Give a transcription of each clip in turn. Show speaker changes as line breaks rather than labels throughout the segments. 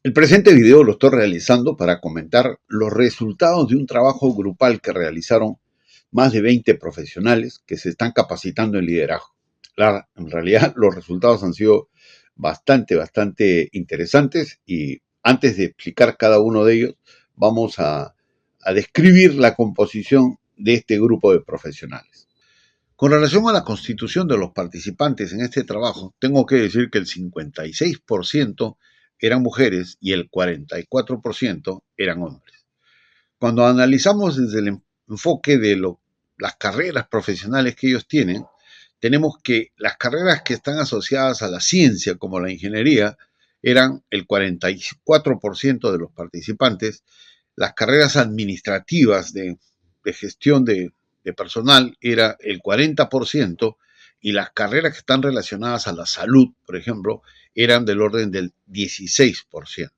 El presente video lo estoy realizando para comentar los resultados de un trabajo grupal que realizaron más de 20 profesionales que se están capacitando en liderazgo. En realidad los resultados han sido bastante interesantes y antes de explicar cada uno de ellos, vamos a describir la composición de este grupo de profesionales. Con relación a la constitución de los participantes en este trabajo, tengo que decir que el 56% eran mujeres y el 44% eran hombres. Cuando analizamos desde el enfoque de las carreras profesionales que ellos tienen, tenemos que las carreras que están asociadas a la ciencia, como la ingeniería, eran el 44% de los participantes. Las carreras administrativas de gestión de personal era el 40% y las carreras que están relacionadas a la salud, por ejemplo, eran del orden del 16%.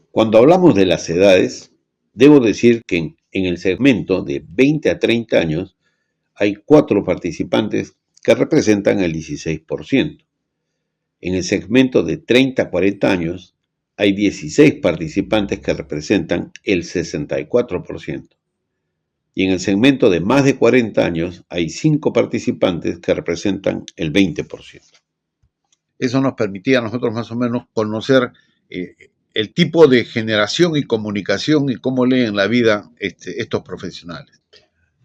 Cuando hablamos de las edades, debo decir que en el segmento de 20 a 30 años hay 4 participantes que representan el 16%. En el segmento de 30 a 40 años hay 16 participantes que representan el 64%. Y en el segmento de más de 40 años hay 5 participantes que representan el 20%. Eso nos permitía a nosotros más o menos conocer el tipo de generación y comunicación y cómo leen la vida estos profesionales.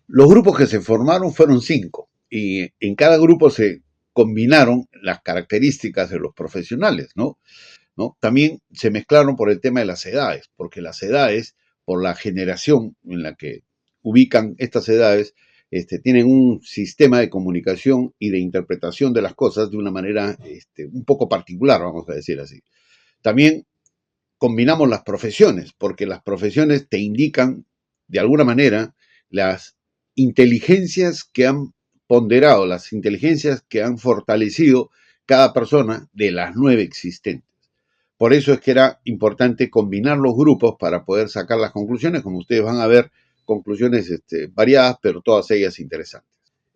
Los grupos que se formaron fueron 5 y en cada grupo se combinaron las características de los profesionales, ¿no? También se mezclaron por el tema de las edades, porque las edades, por la generación en la que ubican estas edades, tienen un sistema de comunicación y de interpretación de las cosas de una manera un poco particular, vamos a decir así. También combinamos las profesiones, porque las profesiones te indican, de alguna manera, las inteligencias que han ponderado, las inteligencias que han fortalecido cada persona de las 9 existentes. Por eso es que era importante combinar los grupos para poder sacar las conclusiones, como ustedes van a ver, conclusiones variadas, pero todas ellas interesantes.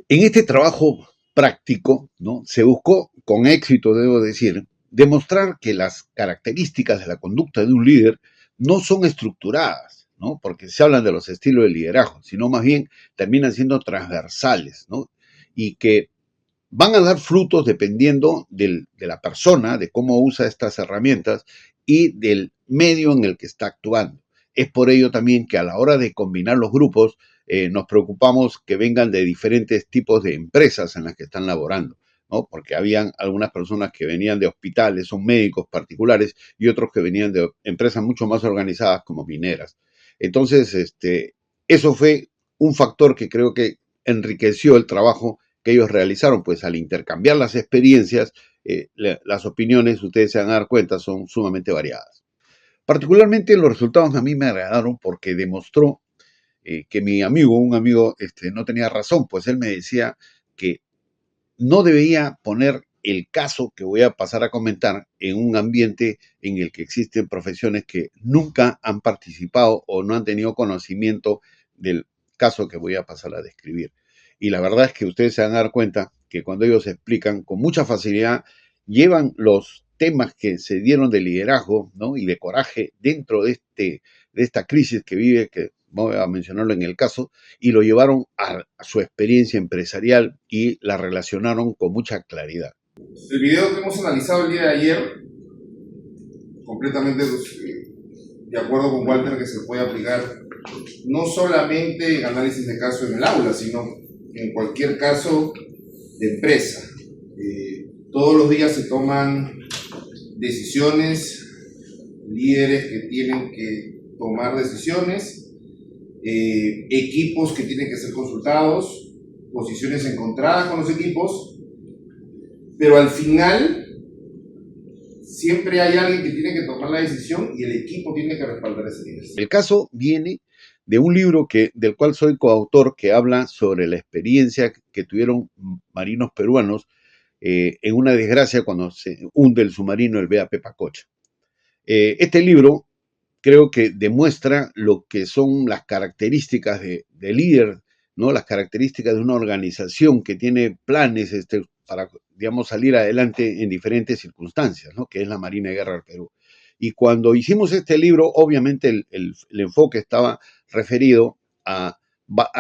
En este trabajo práctico, ¿no? Se buscó, con éxito debo decir, demostrar que las características de la conducta de un líder no son estructuradas, ¿no? Porque se hablan de los estilos de liderazgo, sino más bien terminan siendo transversales, ¿no? Y que van a dar frutos dependiendo de la persona, de cómo usa estas herramientas y del medio en el que está actuando. Es por ello también que a la hora de combinar los grupos, nos preocupamos que vengan de diferentes tipos de empresas en las que están laborando, ¿no? Porque habían algunas personas que venían de hospitales, son médicos particulares, y otros que venían de empresas mucho más organizadas como mineras. Entonces, eso fue un factor que creo que enriqueció el trabajo que ellos realizaron, pues al intercambiar las experiencias, las opiniones, ustedes se van a dar cuenta, son sumamente variadas. Particularmente los resultados a mí me agradaron porque demostró que un amigo, no tenía razón, pues él me decía que no debía poner el caso que voy a pasar a comentar en un ambiente en el que existen profesiones que nunca han participado o no han tenido conocimiento del caso que voy a pasar a describir. Y la verdad es que ustedes se van a dar cuenta que cuando ellos explican con mucha facilidad, llevan los temas que se dieron de liderazgo, ¿no? Y de coraje dentro de esta crisis que vive, que voy a mencionarlo en el caso, y lo llevaron a su experiencia empresarial y la relacionaron con mucha claridad.
El video que hemos analizado el día de ayer, completamente de acuerdo con Walter, que se puede aplicar no solamente en análisis de caso en el aula, sino en cualquier caso de empresa. Todos los días se toman decisiones, líderes que tienen que tomar decisiones, equipos que tienen que ser consultados, posiciones encontradas con los equipos, pero al final siempre hay alguien que tiene que tomar la decisión y el equipo tiene que respaldar ese líder.
El caso viene de un libro del cual soy coautor, que habla sobre la experiencia que tuvieron marinos peruanos en una desgracia cuando se hunde el submarino el B.A.P. Pacocha. Este libro creo que demuestra lo que son las características de líder, ¿no? Las características de una organización que tiene planes para, digamos, salir adelante en diferentes circunstancias, ¿no? Que es la Marina de Guerra del Perú. Y cuando hicimos este libro, obviamente el enfoque estaba referido a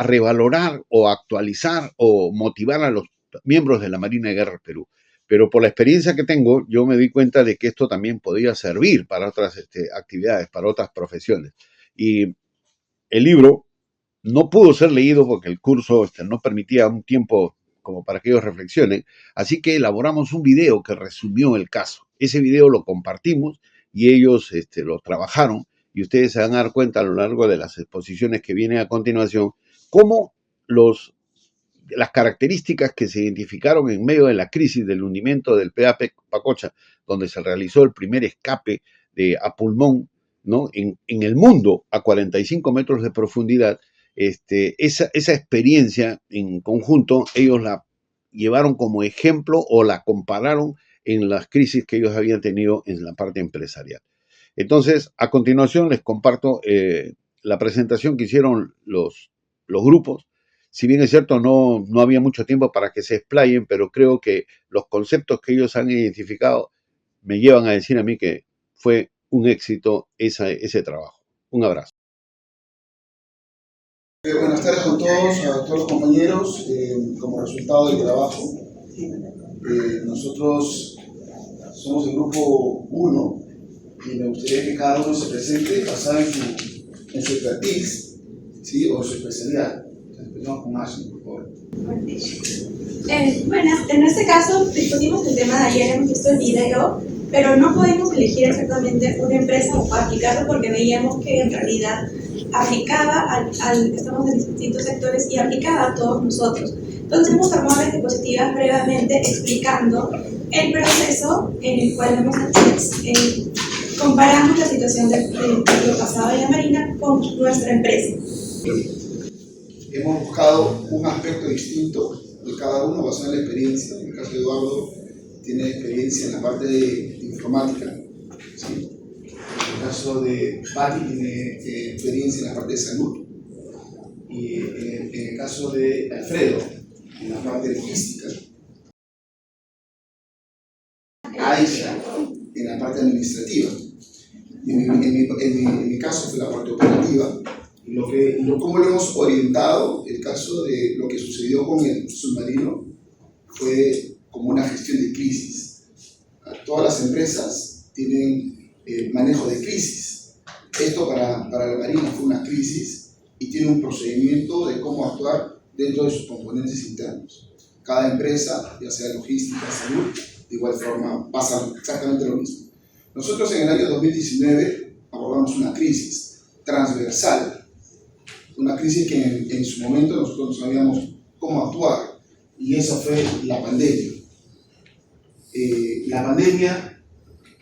revalorar o actualizar o motivar a los miembros de la Marina de Guerra del Perú. Pero por la experiencia que tengo, yo me di cuenta de que esto también podía servir para otras actividades, para otras profesiones. Y el libro no pudo ser leído porque el curso no permitía un tiempo como para que ellos reflexionen, así que elaboramos un video que resumió el caso. Ese video lo compartimos y ellos lo trabajaron, y ustedes se van a dar cuenta a lo largo de las exposiciones que vienen a continuación cómo las características que se identificaron en medio de la crisis del hundimiento del PA Pacocha, donde se realizó el primer escape a pulmón, ¿no? en el mundo a 45 metros de profundidad. Esa experiencia en conjunto ellos la llevaron como ejemplo o la compararon en las crisis que ellos habían tenido en la parte empresarial. Entonces, a continuación les comparto la presentación que hicieron los grupos. Si bien es cierto, no había mucho tiempo para que se explayen, pero creo que los conceptos que ellos han identificado me llevan a decir a mí que fue un éxito ese trabajo. Un abrazo.
Buenas tardes con todos, a todos los compañeros. Como resultado del trabajo, nosotros somos el grupo 1 y me gustaría que cada uno se presente basado en su expertise, ¿sí? O su especialidad. Empezamos con Ashley, por favor.
Bueno, en este caso discutimos el tema de ayer, hemos visto el video, pero no podemos elegir exactamente una empresa o aplicarlo porque veíamos que en realidad aplicaba estamos en distintos sectores y aplicaba a todos nosotros. Entonces hemos armado las diapositivas brevemente explicando el proceso en el cual hemos comparamos la situación de lo pasado en la Marina con nuestra empresa.
Hemos buscado un aspecto distinto de cada uno basado en la experiencia. En el caso de Eduardo, tiene experiencia en la parte de informática, ¿sí? En el caso de Patti, tiene experiencia en la parte de salud. Y en el caso de Alfredo, en la parte de logística. Aisha, en la parte administrativa. En mi caso fue la parte operativa. Cómo lo hemos orientado, el caso de lo que sucedió con el submarino fue como una gestión de crisis. Todas las empresas tienen manejo de crisis. Esto para la Marina fue una crisis y tiene un procedimiento de cómo actuar dentro de sus componentes internos. Cada empresa, ya sea logística, salud, de igual forma pasa exactamente lo mismo. Nosotros en el año 2019 abordamos una crisis transversal, una crisis que en su momento nosotros no sabíamos cómo actuar, y eso fue la pandemia. La pandemia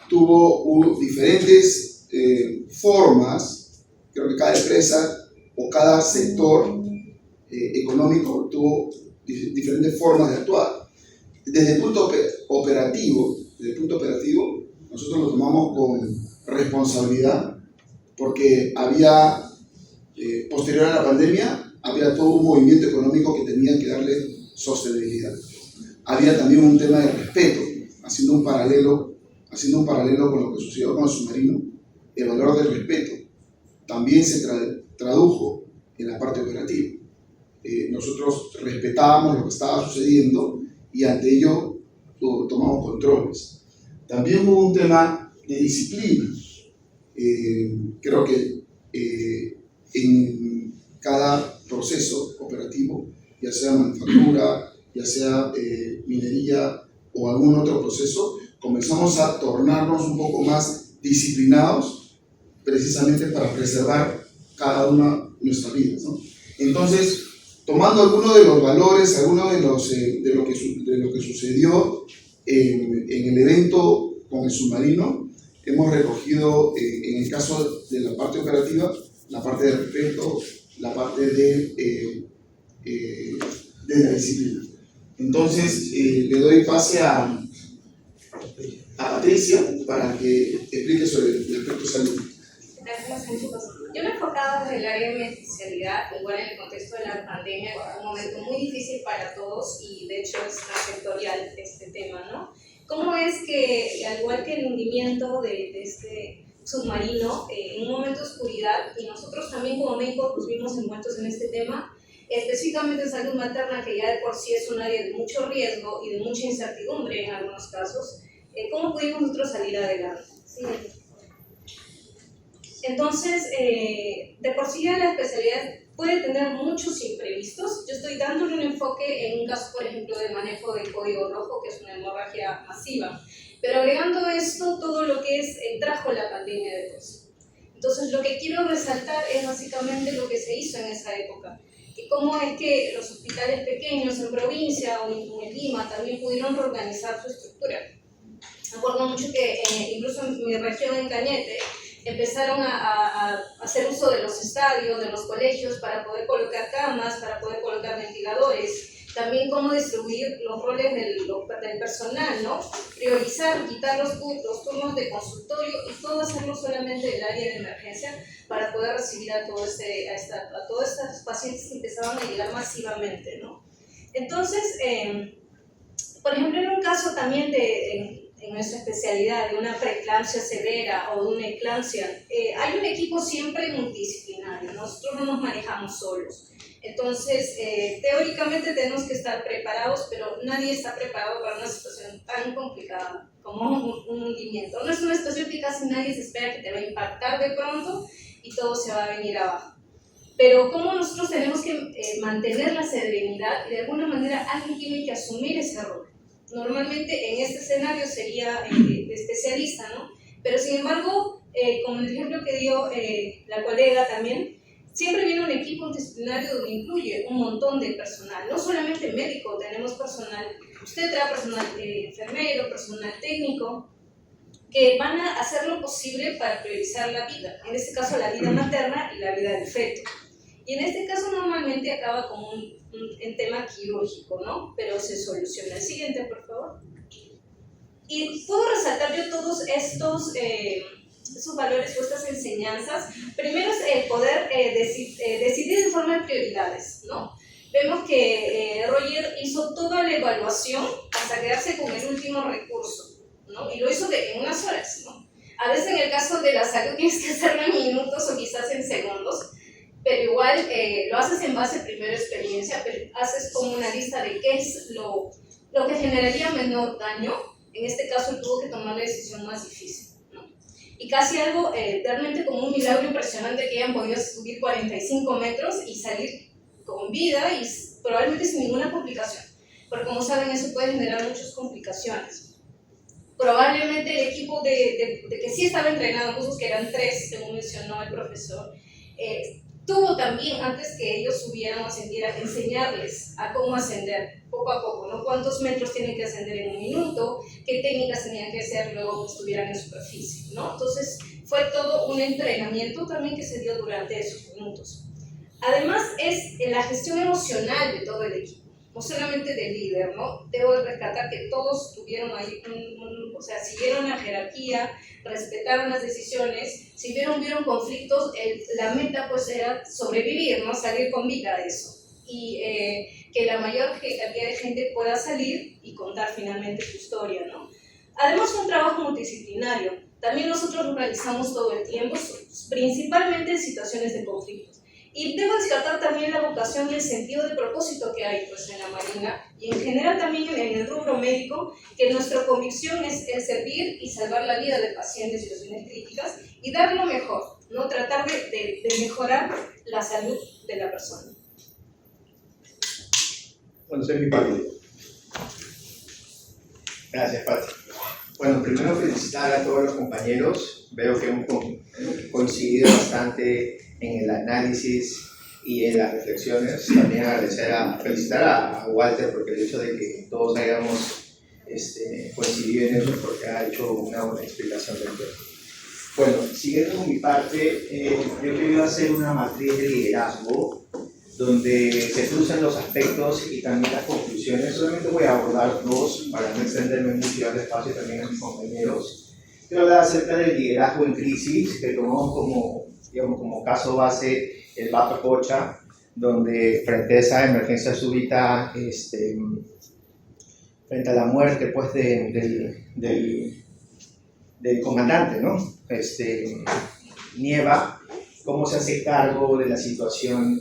tuvo diferentes formas. Creo que cada empresa o cada sector económico tuvo diferentes formas de actuar. Desde el punto operativo, nosotros lo tomamos con responsabilidad, porque había, posterior a la pandemia, había todo un movimiento económico que tenía que darle sostenibilidad. Había también un tema de respeto, haciendo un paralelo con lo que sucedió con el submarino. El valor del respeto también se tradujo en la parte operativa. Nosotros respetábamos lo que estaba sucediendo y ante ello tomamos controles. También hubo un tema de disciplina. Creo que en cada proceso operativo, ya sea manufactura, ya sea minería o algún otro proceso, comenzamos a tornarnos un poco más disciplinados, precisamente para preservar cada una de nuestras vidas, ¿no? Entonces, tomando algunos de los valores, algunos de lo que sucedió en el evento con el submarino, hemos recogido, en el caso de la parte operativa, la parte de respeto, la parte de la disciplina. Entonces, le doy pase a Patricia para que explique sobre el aspecto salud.
Gracias, chicos. Yo me he enfocado desde el área de mi especialidad, igual en el contexto de la pandemia, que fue un momento muy difícil para todos y de hecho es sectorial este tema, ¿no? ¿Cómo es que, al igual que el hundimiento de submarino en un momento de oscuridad, y nosotros también como médicos nos vimos envueltos en este tema, específicamente en salud materna, que ya de por sí es un área de mucho riesgo y de mucha incertidumbre en algunos casos. ¿Cómo pudimos nosotros salir adelante? ¿Sí? Entonces, de por sí ya la especialidad puede tener muchos imprevistos. Yo estoy dándole un enfoque en un caso, por ejemplo, de manejo del código rojo, que es una hemorragia masiva, pero agregando esto, todo lo que trajo la pandemia de por sí. Entonces, lo que quiero resaltar es básicamente lo que se hizo en esa época, y cómo es que los hospitales pequeños en provincia o en Lima también pudieron reorganizar su estructura. Me acuerdo mucho que incluso en mi región, en Cañete, empezaron a hacer uso de los estadios, de los colegios, para poder colocar camas, para poder colocar ventiladores. También cómo distribuir los roles del personal, ¿no? Priorizar, quitar los turnos de consultorio y todo hacerlo solamente del área de emergencia para poder recibir a todos estos pacientes que empezaban a llegar masivamente, ¿no? Entonces, por ejemplo, en un caso también en nuestra especialidad de una preeclampsia severa o de una eclampsia, hay un equipo siempre multidisciplinario, nosotros no nos manejamos solos. Entonces, teóricamente tenemos que estar preparados, pero nadie está preparado para una situación tan complicada como un hundimiento. No es una situación que casi nadie se espera que te va a impactar de pronto y todo se va a venir abajo. Pero cómo nosotros tenemos que mantener la serenidad, y de alguna manera alguien tiene que asumir ese rol. Normalmente en este escenario sería el especialista, ¿no? Pero sin embargo, como el ejemplo que dio la colega también, siempre viene un equipo multidisciplinario donde incluye un montón de personal, no solamente médico, tenemos personal, usted trae personal enfermero, personal técnico, que van a hacer lo posible para priorizar la vida, en este caso la vida materna y la vida del feto. Y en este caso normalmente acaba como un tema quirúrgico, ¿no? Pero se soluciona. El siguiente, por favor. Y puedo resaltar yo todos estos valores o estas enseñanzas. Primero es el poder decidir en forma de prioridades, ¿no? Vemos que Roger hizo toda la evaluación hasta quedarse con el último recurso, ¿no? Y lo hizo en unas horas, ¿no? A veces en el caso de la salud tienes que hacerlo en minutos o quizás en segundos, pero igual lo haces en base a primera experiencia, pero haces como una lista de qué es lo que generaría menor daño. En este caso él tuvo que tomar la decisión más difícil, ¿no? Y casi algo realmente como un milagro impresionante, que hayan podido subir 45 metros y salir con vida y probablemente sin ninguna complicación, porque como saben eso puede generar muchas complicaciones. Probablemente el equipo de que sí estaba entrenado, incluso que eran 3, según mencionó el profesor, tuvo también, antes que ellos subieran o ascendieran, enseñarles a cómo ascender poco a poco, ¿no? Cuántos metros tienen que ascender en un minuto, qué técnicas tenían que hacer luego que estuvieran en superficie, ¿no? Entonces fue todo un entrenamiento también que se dio durante esos minutos. Además es la gestión emocional de todo el equipo, no solamente del líder, ¿no? Debo rescatar que todos tuvieron ahí o sea, siguieron la jerarquía, respetaron las decisiones, si vieron conflictos, la meta pues era sobrevivir, ¿no? Salir con vida de eso. Y que la mayor cantidad de gente pueda salir y contar finalmente su historia, ¿no? Además fue un trabajo multidisciplinario, también nosotros lo realizamos todo el tiempo, principalmente en situaciones de conflictos. Y debo destacar también la vocación y el sentido de propósito que hay pues, en la Marina y en general también en el rubro médico, que nuestra convicción es servir y salvar la vida de pacientes en situaciones críticas y dar lo mejor, ¿no? Tratar de mejorar la salud de la persona.
Bueno, esa es mi parte. Gracias, Pati. Bueno, primero felicitar a todos los compañeros. Veo que hemos coincidido bastante en el análisis y en las reflexiones. También felicitar a Walter porque el hecho de que todos hayamos coincidido en eso, porque ha hecho una buena explicación del tema. Bueno, siguiendo con mi parte, yo quería hacer una matriz de liderazgo donde se cruzan los aspectos y también las conclusiones. Solamente voy a abordar 2 para no extenderme mucho y darle espacio también a mis compañeros. Quiero hablar acerca del liderazgo en crisis, que tomamos como caso base el Bato Cocha, donde frente a esa emergencia súbita, frente a la muerte pues, del comandante, ¿no? Nieva, cómo se hace cargo de la situación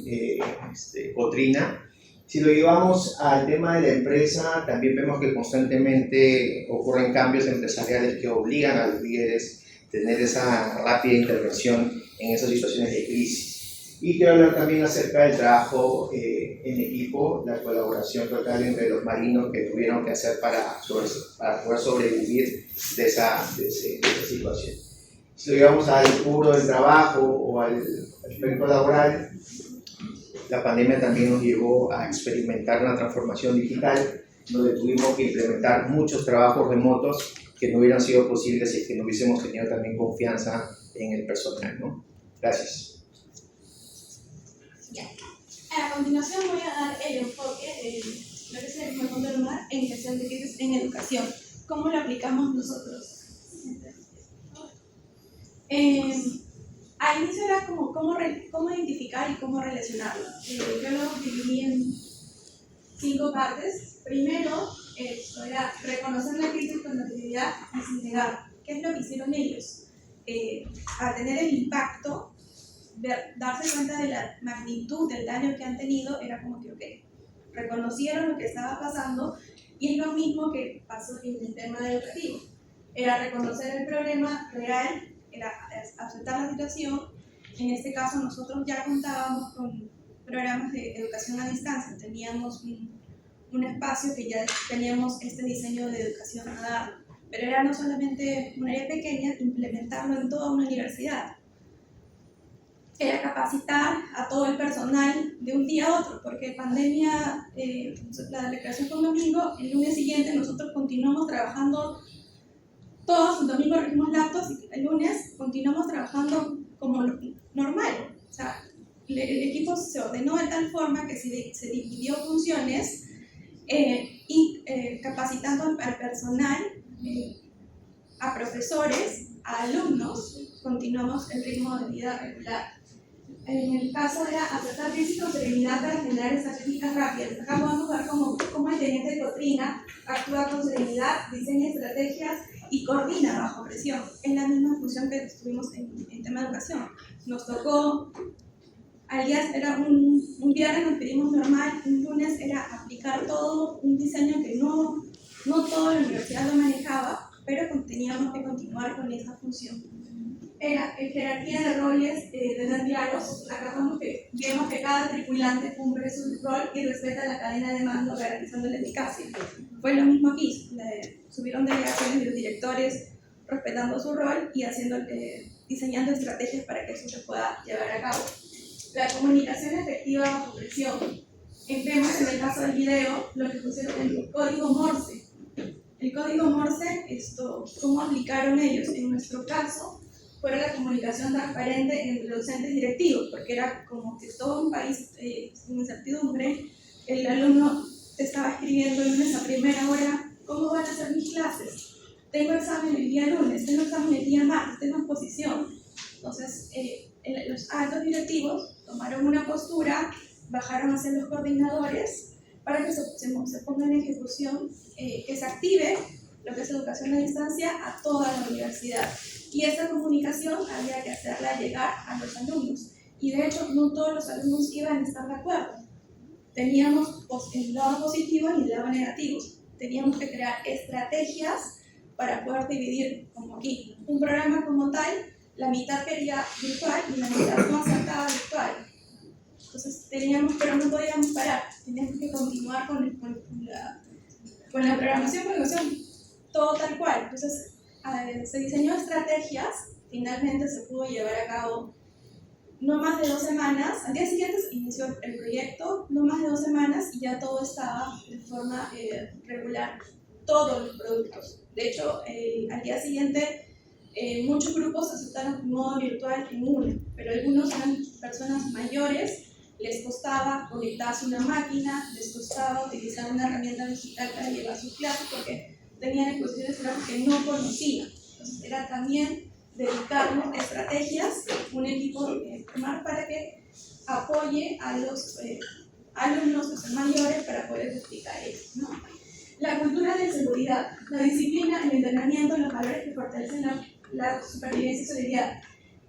Cotrina. Si lo llevamos al tema de la empresa, también vemos que constantemente ocurren cambios empresariales que obligan a los líderes a tener esa rápida intervención en esas situaciones de crisis. Y quiero hablar también acerca del trabajo en equipo, la colaboración total entre los marinos que tuvieron que hacer para poder sobrevivir de esa situación. Si lo llevamos al puro del trabajo o al aspecto laboral, la pandemia también nos llevó a experimentar una transformación digital, donde tuvimos que implementar muchos trabajos remotos que no hubieran sido posibles si es que no hubiésemos tenido también confianza en el personal, ¿no? Gracias.
Ya. A continuación voy a dar el enfoque de lo que es el segundo lugar en gestión de crisis en educación. ¿Cómo lo aplicamos nosotros? Al inicio era como cómo identificar y cómo relacionarlo. Yo lo dividí en 5 partes. Primero, era reconocer la crisis con naturalidad y sin negar. ¿Qué es lo que hicieron ellos? Al tener el impacto, darse cuenta de la magnitud del daño que han tenido, era como que, ok, reconocieron lo que estaba pasando, y es lo mismo que pasó en el tema educativo. Era reconocer el problema real, era aceptar la situación. En este caso nosotros ya contábamos con programas de educación a distancia, teníamos un espacio que ya teníamos este diseño de educación a dar, pero era no solamente un área pequeña, implementarlo en toda una universidad. Era capacitar a todo el personal de un día a otro, porque pandemia, la declaración fue un domingo, el lunes siguiente nosotros continuamos trabajando todos, el domingo recibimos laptops y el lunes continuamos trabajando como normal. O sea, el equipo se ordenó de tal forma que se dividió funciones y capacitando al personal, a profesores, a alumnos, continuamos el ritmo de vida regular. En el caso era aceptar crisis con serenidad para generar estrategias rápidas. Acá podemos ver cómo el teniente de Cotrina actúa con serenidad, diseña estrategias y coordina bajo presión. Es la misma función que estuvimos en tema de educación. Nos tocó, al día era un viernes nos pedimos normal, un lunes era aplicar todo un diseño que no toda la universidad lo manejaba, pero teníamos que continuar con esa función. Era jerarquía de roles, de dar diálogos. Acá vemos que cada tripulante cumple su rol y respeta la cadena de mando, garantizando la eficacia. Fue lo mismo aquí, subieron delegaciones de los directores respetando su rol y diseñando estrategias para que eso se pueda llevar a cabo. La comunicación efectiva bajo presión. Vemos en el caso del video lo que pusieron en el código Morse. El código Morse, ¿cómo aplicaron ellos? En nuestro caso, fue la comunicación transparente entre docentes y directivos, porque era como que todo un país sin incertidumbre. El alumno te estaba escribiendo el lunes a primera hora, ¿cómo van a ser mis clases? Tengo examen el día lunes, tengo examen el día martes, tengo exposición. Entonces, los altos directivos tomaron una postura, bajaron hacia los coordinadores para que se ponga en ejecución, que se active lo que es educación a distancia a toda la universidad. Y esa comunicación había que hacerla llegar a los alumnos. Y de hecho, no todos los alumnos iban a estar de acuerdo. Teníamos el lado positivo y el lado negativo. Teníamos que crear estrategias para poder dividir, como aquí, un programa como tal, la mitad quería virtual y la mitad no aceptaba virtual. Entonces pero no podíamos parar, teníamos que continuar con la programación, todo tal cual. Entonces, se diseñó estrategias, finalmente se pudo llevar a cabo no más de 2 semanas. Al día siguiente se inició el proyecto, no más de 2 semanas, y ya todo estaba de forma regular, todos los productos. De hecho, al día siguiente muchos grupos aceptaron modo virtual en uno, pero algunos eran personas mayores, les costaba conectarse a una máquina, les costaba utilizar una herramienta digital para llevar sus clases porque tenían exposiciones que no conocían. Entonces era también dedicarnos estrategias, un equipo más para que apoye a los alumnos que son mayores para poder explicar eso, ¿no? La cultura de seguridad, la disciplina, el entrenamiento, los valores que fortalecen la la supervivencia y solidaridad.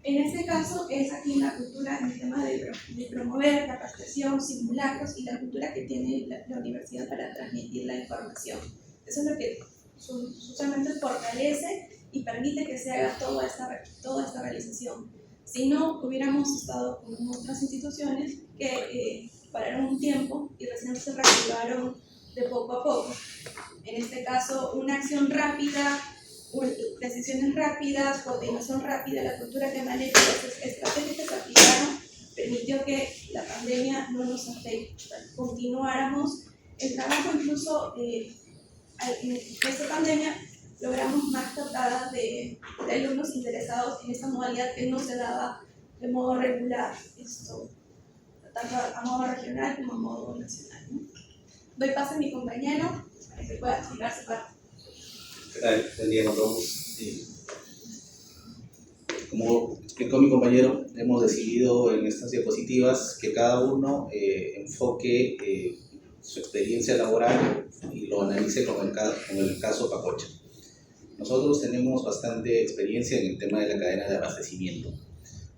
En este caso es aquí la cultura en el tema de promover capacitación, simulacros y la cultura que tiene la universidad para transmitir la información. Eso es lo que usualmente fortalece y permite que se haga toda esta realización. Si no, hubiéramos estado con otras instituciones que pararon un tiempo y recién se reactivaron de poco a poco. En este caso, una acción rápida, decisiones rápidas, coordinación rápida, la cultura que maneja, las estrategias que se aplicaron, permitió que la pandemia no nos afecte, continuáramos el trabajo. Incluso en esta pandemia logramos más captadas de alumnos interesados en esta modalidad que no se daba de modo regular, tanto a modo regional como a modo nacional, ¿no? Doy paso a mi compañero para que pueda explicarse para.
¿Qué tal? Buen día con todos. Como explicó mi compañero, hemos decidido en estas diapositivas que cada uno enfoque su experiencia laboral y lo analice con el caso Pacocha. Nosotros tenemos bastante experiencia en el tema de la cadena de abastecimiento.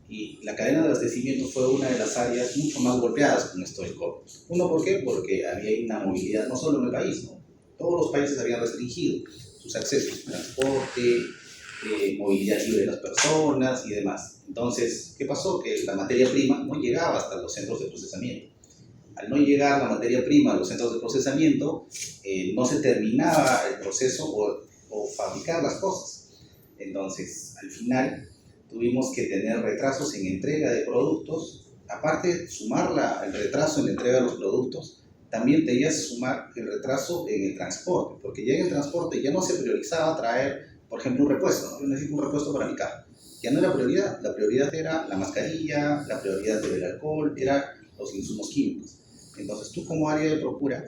Y la cadena de abastecimiento fue una de las áreas mucho más golpeadas con esto del COVID. Uno, ¿por qué? Porque había una movilidad, no solo en el país, ¿no? Todos los países habían restringido sus accesos, transporte, movilidad libre de las personas y demás. Entonces, ¿qué pasó? Que la materia prima no llegaba hasta los centros de procesamiento. Al no llegar la materia prima a los centros de procesamiento, no se terminaba el proceso o fabricar las cosas. Entonces, al final, tuvimos que tener retrasos en entrega de productos. Aparte de sumar el retraso en la entrega de los productos, también tenías que sumar el retraso en el transporte, porque ya en el transporte ya no se priorizaba traer, por ejemplo, un repuesto, ¿no? Yo necesito un repuesto para mi carro. Ya no era prioridad, la prioridad era la mascarilla, la prioridad era el alcohol, eran los insumos químicos. Entonces tú como área de procura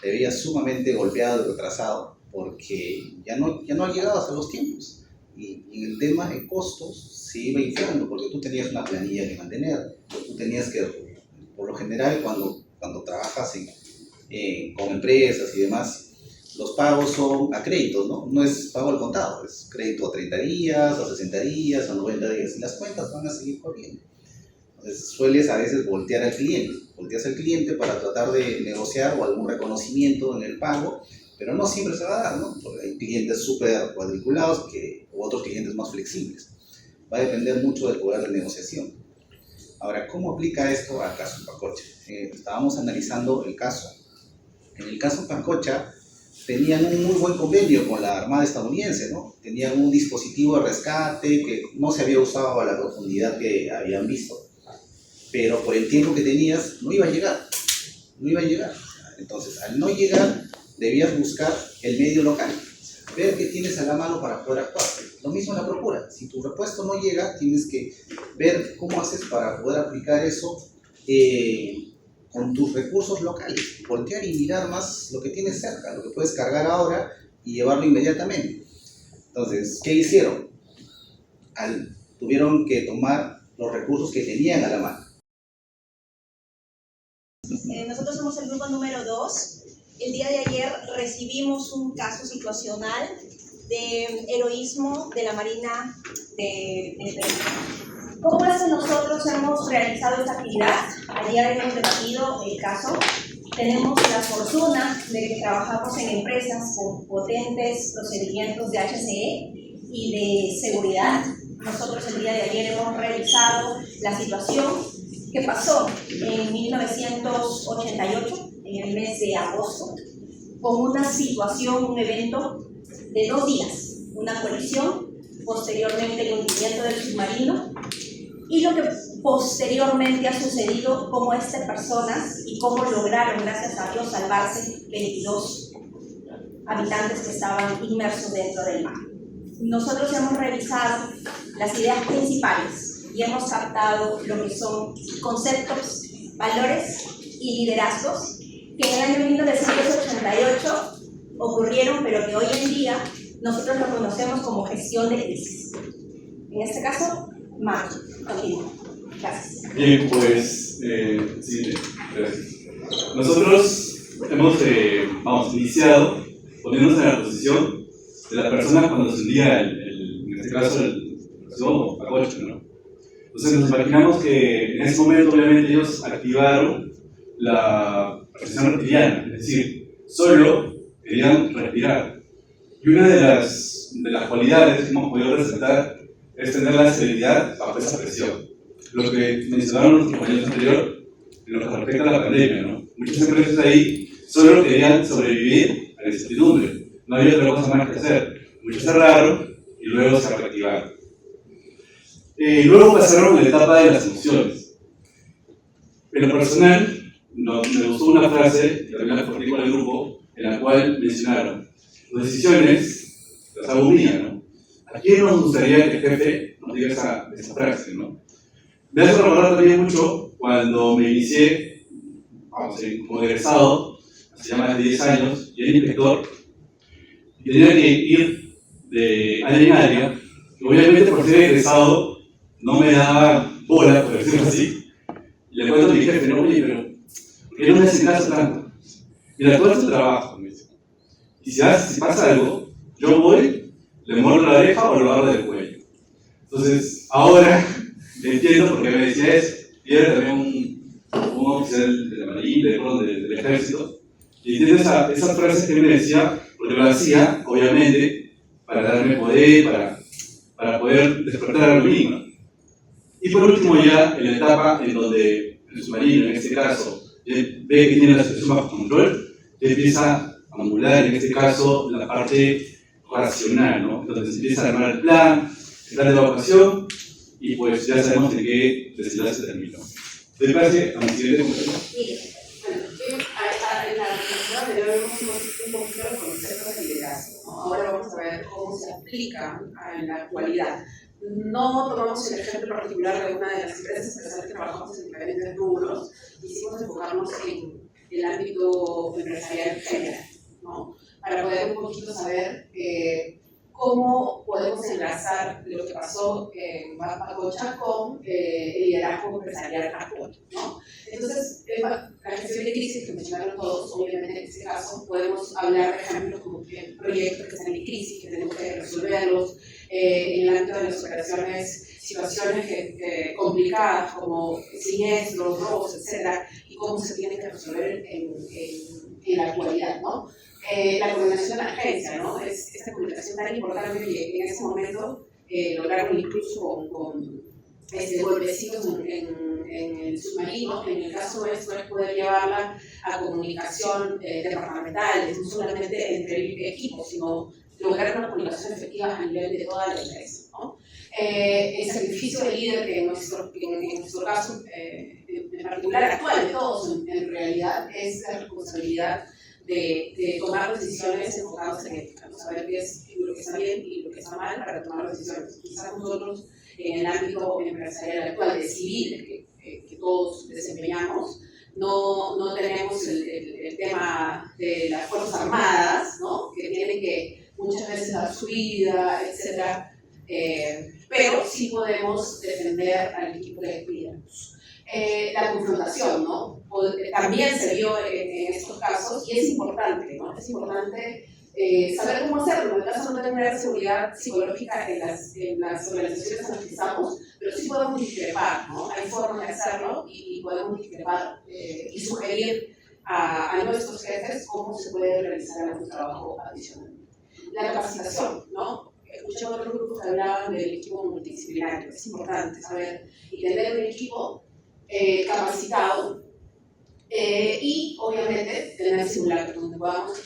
te veías sumamente golpeado y retrasado porque ya no llegabas a los tiempos. Y en el tema de costos se iba inflando porque tú tenías una planilla que mantener, tú tenías que, por lo general, cuando trabajas con empresas y demás, los pagos son a créditos, ¿no? No es pago al contado, es crédito a 30 días, a 60 días, a 90 días, y las cuentas van a seguir corriendo. Entonces sueles a veces volteas al cliente para tratar de negociar o algún reconocimiento en el pago, pero no siempre se va a dar, ¿no? Porque hay clientes súper cuadriculados o otros clientes más flexibles. Va a depender mucho del poder de negociación. Ahora, ¿cómo aplica esto al caso Pacocha? Estábamos analizando el caso. En el caso Pacocha tenían un muy buen convenio con la Armada estadounidense, ¿no? Tenían un dispositivo de rescate que no se había usado a la profundidad que habían visto. Pero por el tiempo que tenías, no iba a llegar. Entonces, al no llegar, debías buscar el medio local, ver qué tienes a la mano para poder actuar. Lo mismo en la procura. Si tu repuesto no llega, tienes que ver cómo haces para poder aplicar eso con tus recursos locales. Voltear y mirar más lo que tienes cerca, lo que puedes cargar ahora y llevarlo inmediatamente. Entonces, ¿qué hicieron? Tuvieron que tomar los recursos que tenían a la mano.
Nosotros somos el grupo número 2. El día de ayer recibimos un caso situacional de heroísmo de la Marina de Perú. ¿Cómo es que nosotros hemos realizado esta actividad? Ayer hemos debatido el caso. Tenemos la fortuna de que trabajamos en empresas con potentes procedimientos de HSE y de seguridad. Nosotros el día de ayer hemos revisado la situación que pasó en 1988, en el mes de agosto, con una situación, un evento de 2 días, una colisión, posteriormente el hundimiento del submarino y lo que posteriormente ha sucedido, cómo estas personas y cómo lograron, gracias a Dios, salvarse 22 habitantes que estaban inmersos dentro del mar. Nosotros hemos revisado las ideas principales y hemos captado lo que son conceptos, valores y liderazgos que en el año 1988 ocurrieron, pero que hoy en día nosotros lo conocemos como gestión de crisis. En este caso, Marco, continúa. Gracias.
Bien, pues, sí, gracias. Nosotros hemos iniciado poniéndonos en la posición de la persona cuando se hundía en este este caso el Pacocho, ¿no? Entonces nos imaginamos que en ese momento obviamente ellos activaron la respiración reptiliana, es decir, solo querían respirar. Y una de las cualidades que hemos podido resaltar es tener la serenidad bajo esa presión. Lo que mencionaron los compañeros anteriores en lo que respecta a la pandemia, ¿no? Muchas empresas ahí solo querían sobrevivir a la incertidumbre, no había otra cosa más que hacer. Muchos cerraron y luego se reactivaron. Luego pasaron a la etapa de las emociones. En lo personal, me gustó una frase, que también la compartí con el grupo, en la cual mencionaron: las decisiones las hago mías, ¿no? ¿A quién nos gustaría que el jefe nos diga esa frase, ¿no? Me hace recordar también mucho cuando me inicié como egresado, hace ya más de 10 años, y era inspector, y tenía que ir de área en área, y obviamente por ser egresado no me daba bola, por decirlo así, y le cuento a mi jefe, no, oye, pero ¿por qué no me hacen caso tanto? Mira, todo es tu trabajo, me dice, y si pasa algo, yo voy, le muerdo la oreja o lo agarro del cuello. Entonces, ahora entiendo por qué me decía eso. Y era también un oficial de la Marina, del Ejército, y entiendo esa frase que me decía, porque lo hacía, obviamente, para darme poder, para poder despertar a mí, ¿no? Y por último, ya en la etapa en donde el submarino, en este caso, ve que tiene la situación bajo control, ya empieza a modular, en este caso, la parte racional, ¿no? Entonces se empieza a armar el plan de evacuación, y pues ya sabemos de qué desenlace se terminó. ¿Te parece a mi siguiente compañero?
Mire, bueno, en la presentación anterior hemos visto un poquito los conceptos de liderazgo, ¿no? Ahora vamos a ver cómo se aplican en la actualidad. No tomamos el ejemplo particular de una de las empresas en las que trabajamos en diferentes rubros, quisimos enfocarnos en el ámbito empresarial general, ¿no? Para poder un poquito saber cómo podemos enlazar lo que pasó en Pacocha con el liderazgo empresarial actual, ¿no? Entonces, la gestión de crisis que mencionaron todos, obviamente en este caso podemos hablar de ejemplos como proyectos que están en crisis, que tenemos que resolverlos, en el ámbito de las operaciones, situaciones complicadas como siniestros, robos, etc., y cómo se tienen que resolver en la actualidad, ¿no? La coordinación de la agencia, ¿no? Es esta comunicación tan importante que en ese momento lograron incluso con golpecitos en el submarino. En el caso nuestro es poder llevarla a comunicación departamental, no solamente entre el equipo, sino lograr una comunicación efectiva a nivel de toda la empresa, ¿no? El sacrificio del líder, que en nuestro caso en particular actual de todos en realidad, es la responsabilidad de tomar decisiones enfocadas en ética, ¿no? Saber qué es lo que está bien y lo que está mal para tomar decisiones. Quizás nosotros en el ámbito empresarial actual, de civil, que todos desempeñamos, no tenemos el tema de las Fuerzas Armadas, ¿no? Que tienen que muchas veces dar su vida, etc. Pero sí podemos defender al equipo que cuidamos. La confrontación, ¿no? También se vio en estos casos y es importante, ¿no? Es importante saber cómo hacerlo. En el caso no tener seguridad psicológica en las organizaciones en las que estamos, pero sí podemos discrepar, ¿no? Hay formas de hacerlo y podemos discrepar y sugerir a nuestros jefes cómo se puede realizar algún trabajo adicional. La capacitación, ¿no? Escuché a otros grupos que hablaban del equipo multidisciplinario. Es importante saber y tener un equipo capacitado y obviamente tener simulacros donde podamos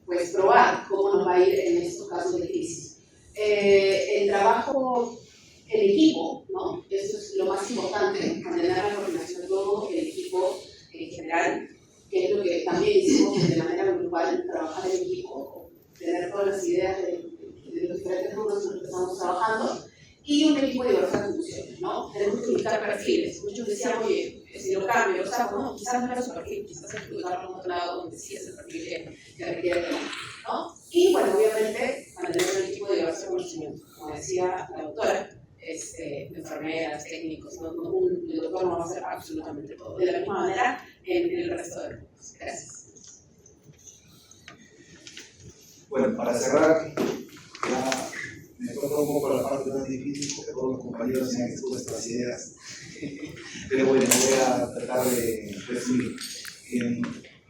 pues probar cómo nos va a ir en estos casos de crisis. El trabajo en equipo, ¿no? Eso es lo más importante, mantener la coordinación de todo el equipo en general, que es lo que también hicimos de manera grupal, trabajar en equipo, tener todas las ideas de los diferentes grupos en los que estamos trabajando, y un equipo de diversas funciones, ¿no? Tenemos que ubicar perfiles. Muchos decían, oye, si lo cambio, lo saco, no, quizás no era su perfil, quizás hay que ubicarlo en otro lado donde sí es el perfil que requiere, ¿no? Y bueno, obviamente, mantener un equipo de diversos conocimientos. Como decía la doctora, enfermeras, técnicos, el doctor no va a hacer absolutamente todo. De la misma manera, en el resto de grupos. Gracias.
Bueno, para cerrar,
me toca un poco la parte más difícil porque todos los compañeros se han expuesto las ideas. Pero bueno, voy a tratar de resumir.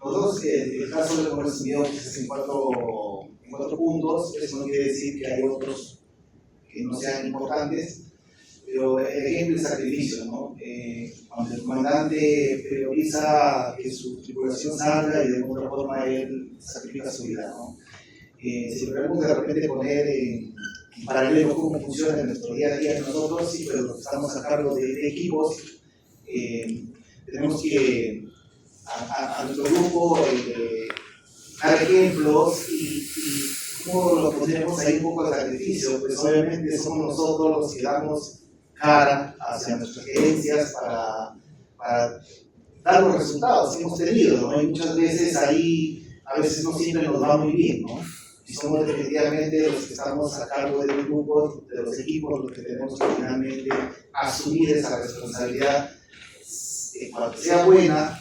Nosotros, el caso lo hemos resumido quizás en cuatro puntos. Eso no quiere decir que hay otros que no sean importantes, pero el ejemplo es sacrificio, ¿no? Cuando el comandante prioriza que su tripulación salga y de alguna forma él sacrifica su vida, ¿no? Si podemos de repente poner en paralelo cómo funciona en nuestro día a día nosotros, sí, pero los que estamos a cargo de equipos, tenemos que a nuestro grupo dar ejemplos y cómo lo ponemos ahí un poco de sacrificio, pues obviamente somos nosotros los que damos cara hacia nuestras gerencias para dar los resultados que hemos tenido, ¿no? Y muchas veces ahí, a veces no siempre nos va muy bien, ¿no? Y somos definitivamente los que estamos a cargo de los grupos, de los equipos, los que tenemos que finalmente asumir esa responsabilidad, cuando sea buena,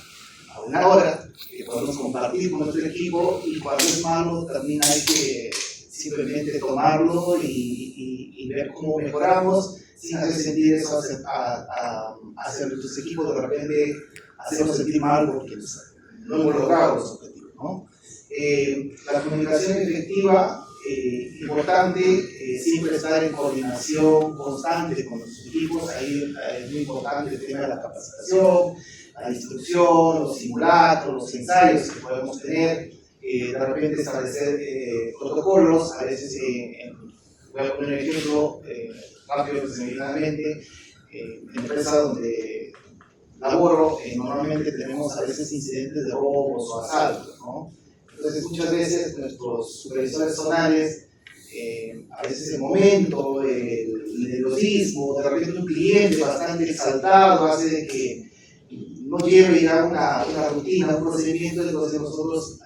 a una hora, que podemos compartir con nuestro equipo, y cuando es malo también hay que simplemente tomarlo y ver cómo mejoramos, sin hacer sentir eso hacia nuestros equipos, de repente hacernos sentir mal porque no hemos logrado los objetivos, ¿no? La comunicación efectiva, importante, siempre estar en coordinación constante con nuestros equipos. Ahí es muy importante el tema de la capacitación, la instrucción, los simulacros, los ensayos que podemos tener, de repente establecer protocolos. A veces, voy a poner un ejemplo rápido, desenvolvidamente, en la empresa donde laboro, normalmente tenemos a veces incidentes de robos o asaltos, ¿no? Entonces muchas veces nuestros supervisores zonales, a veces el momento, el nerviosismo, de repente un cliente bastante exaltado hace de que no lleve ya una rutina, un procedimiento. Entonces nosotros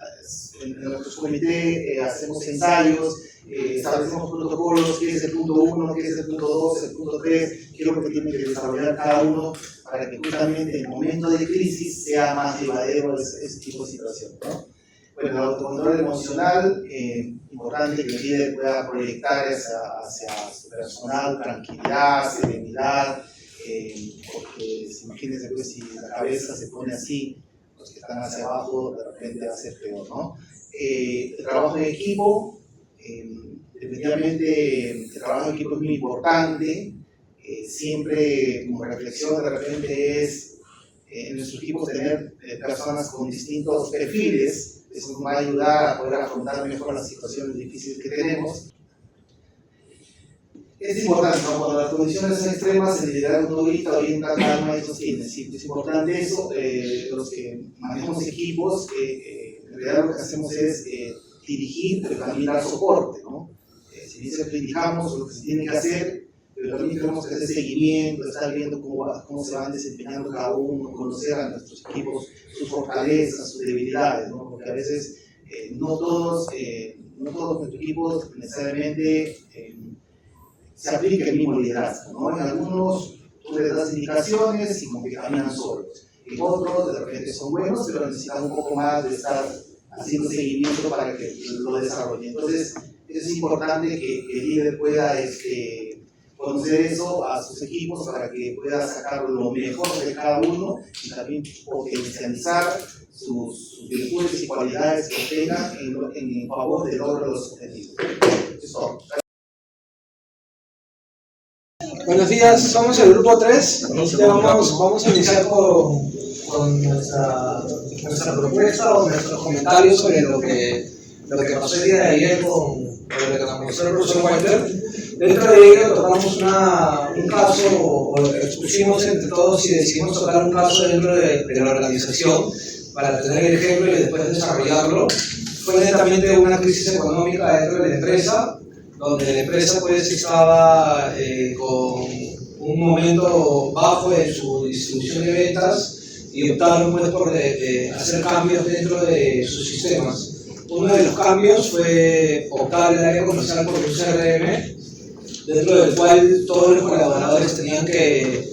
en nuestro comité hacemos ensayos, establecemos protocolos, qué es el punto 1, qué es el punto 2, el punto 3, qué es lo que tiene que desarrollar cada uno para que justamente en el momento de crisis sea más llevadero ese tipo de situación, ¿no? Bueno, el autocontrol emocional, importante que el líder pueda proyectar hacia su personal tranquilidad, serenidad, porque imagínense pues, si la cabeza se pone así, los que están hacia abajo de repente va a ser peor, ¿no? El trabajo en equipo, definitivamente el trabajo en equipo es muy importante. Siempre como reflexión de repente es en nuestros equipos tener personas con distintos perfiles. Eso nos va a ayudar a poder afrontar mejor las situaciones difíciles que tenemos. Es importante, ¿no? Cuando las condiciones son extremas, el liderazgo no grita, orienta, calma y sostiene. Sí, es importante eso. Los que manejamos equipos, en realidad lo que hacemos es dirigir, pero también dar soporte, ¿no? Si bien siempre indicamos lo que se tiene que hacer, pero también tenemos que hacer seguimiento, estar viendo cómo se van desempeñando cada uno, conocer a nuestros equipos, sus fortalezas, sus debilidades, ¿no? Porque a veces no todos nuestros equipos necesariamente se aplica el mismo liderazgo, ¿no? En algunos tú les das indicaciones y como que caminan solos. En otros de repente son buenos, pero necesitan un poco más de estar haciendo seguimiento para que lo desarrollen. Entonces es importante que el líder pueda conocer eso a sus equipos para que pueda sacar lo mejor de cada uno y también potencializar sus virtudes y cualidades que tengan en favor del logro de los objetivos. Eso.
Buenos días, somos el grupo 3. Vamos a iniciar con nuestra propuesta o nuestros comentarios sobre lo que pasó el día de ayer con lo que nos conoció el profesor Walter. Dentro de ello tocamos un caso, o expusimos entre todos y decidimos tocar un caso dentro de la organización para tener el ejemplo y después desarrollarlo. Fue netamente una crisis económica dentro de la empresa, donde la empresa pues estaba con un momento bajo en su distribución de ventas y optaron pues por hacer cambios dentro de sus sistemas. Uno de los cambios fue optar el área comercial por un CRM, dentro del cual todos los colaboradores tenían que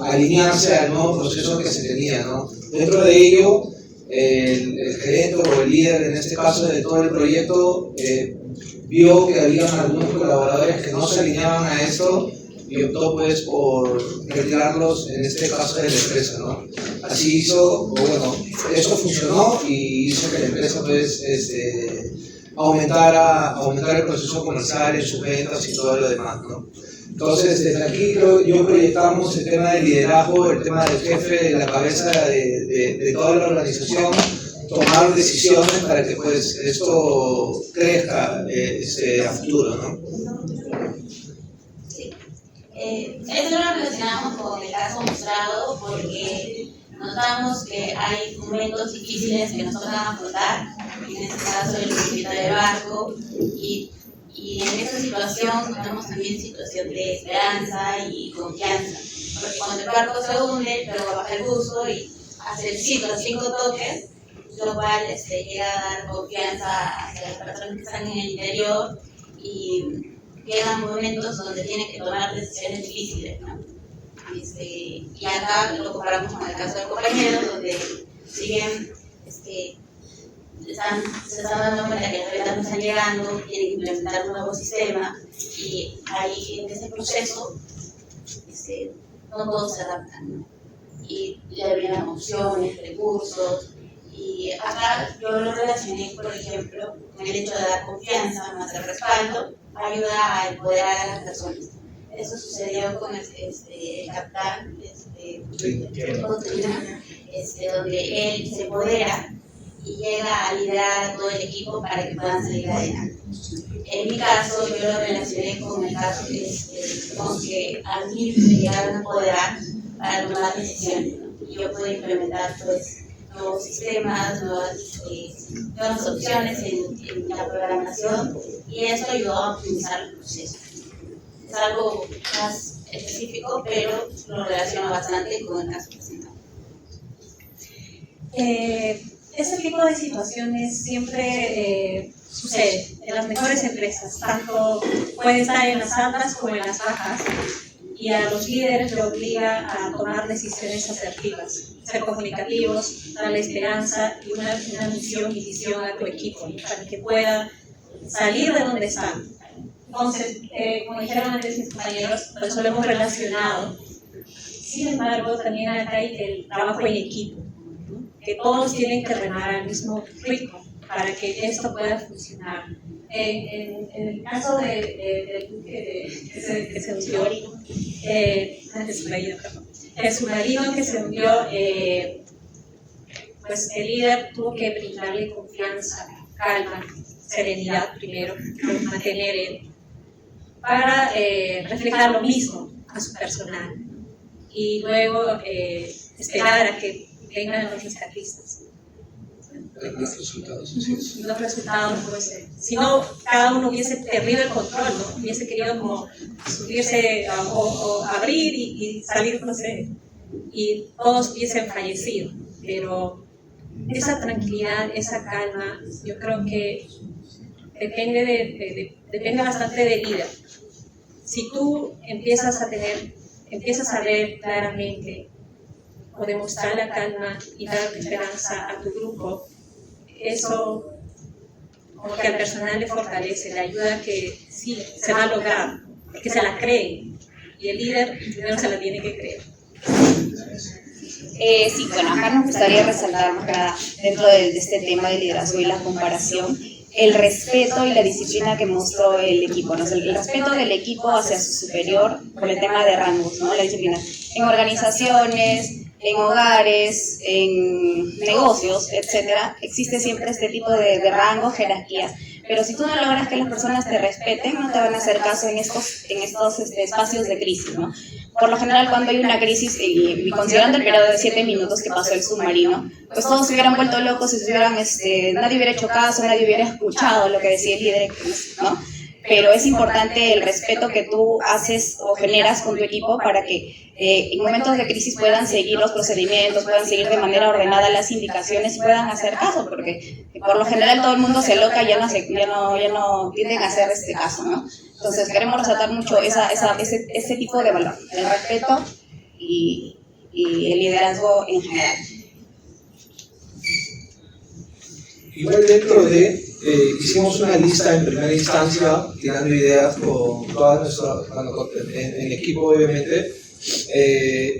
alinearse al nuevo proceso que se tenía, ¿no? Dentro de ello, el gerente o el líder, en este caso de todo el proyecto, vio que había algunos colaboradores que no se alineaban a esto y optó pues por retirarlos, en este caso de la empresa, ¿no? Así hizo, bueno, esto funcionó y hizo que la empresa pues aumentara el proceso comercial en sus ventas y todo lo demás, ¿no? Entonces, desde aquí yo proyectamos el tema del liderazgo, el tema del jefe, de la cabeza de toda la organización, tomar decisiones para que pues esto crezca a futuro, ¿no?
Sí. Esto lo relacionamos con el caso mostrado porque notamos que hay momentos difíciles que nos tocan afrontar, en este caso el hundimiento del barco, y en esta situación tenemos también situación de esperanza y confianza, porque cuando el barco se hunde, luego baja el buzo y hace el ciclo, 5 toques, lo cual llega a dar confianza hacia las personas que están en el interior y llegan momentos donde tienen que tomar decisiones difíciles, ¿no? Y acá lo comparamos con el caso del compañero, donde si bien se están dando cuenta que las ventas no están llegando, tienen que implementar un nuevo sistema y ahí en ese proceso no todos se adaptan, ¿no? Y le brindan opciones, recursos, y acá yo lo relacioné, por ejemplo, con el hecho de dar confianza, más el respaldo, ayuda a empoderar a las personas. Eso sucedió con el capitán, donde él se empodera y llega a liderar a todo el equipo para que puedan salir adelante. En mi caso, yo lo relacioné con el caso con que a mí me llegaron a empoderar para tomar decisiones, ¿no? Y yo puedo implementar pues nuevos sistemas, nuevas opciones en la programación, y eso ayudó a optimizar el proceso. Es algo más específico, pero lo relaciono bastante con el caso presentado.
Este tipo de situaciones siempre sucede en las mejores empresas, tanto puede estar en las altas como en las bajas, y a los líderes lo obliga a tomar decisiones asertivas, ser comunicativos, darle esperanza y una misión y visión a tu equipo para que pueda salir de donde están. Entonces, como dijeron antes mis compañeros, pues lo hemos relacionado. Sin embargo, también acá hay el trabajo en equipo, ¿no? Que todos tienen que remar al mismo ritmo para que esto pueda funcionar. En el caso que se hundió, el submarino que se hundió, pues el líder tuvo que brindarle confianza, calma, serenidad primero, mantener él, para reflejar lo mismo a su personal y luego esperar a que vengan los rescatistas. Los resultados, pues, si no, cada uno hubiese perdido el control, ¿no? Hubiese querido como subirse o abrir y salir, no sé, y todos hubiesen fallecido. Pero esa tranquilidad, esa calma, yo creo que depende bastante del líder. Si tú empiezas a ver claramente o demostrar la calma y dar esperanza a tu grupo, eso como que al personal le fortalece, le ayuda a que sí, se va a lograr, que se la creen, y el líder primero se la tiene que creer.
Sí, bueno, acá nos gustaría resaltar más que nada dentro de este tema de liderazgo y la comparación, el respeto y la disciplina que mostró el equipo, ¿no? El respeto del equipo hacia su superior por el tema de rangos, ¿no? La disciplina en organizaciones, en hogares, en negocios, etcétera, existe siempre este tipo de rangos, jerarquías. Pero si tú no logras que las personas te respeten, no te van a hacer caso en estos espacios de crisis, ¿no? Por lo general, cuando hay una crisis, y considerando el periodo de 7 minutos que pasó el submarino, pues todos se hubieran vuelto locos, nadie hubiera hecho caso, nadie hubiera escuchado lo que decía el líder, ¿no? Pero es importante el respeto que tú haces o generas con tu equipo para que en momentos de crisis puedan seguir los procedimientos, puedan seguir de manera ordenada las indicaciones y puedan hacer caso, porque por lo general todo el mundo se aloca y ya no tienden a hacer este caso, ¿no? Entonces queremos resaltar mucho ese tipo de valor, el respeto y el liderazgo en general.
igual dentro de, hicimos una lista en primera instancia, tirando ideas con todas nuestras, en el equipo obviamente,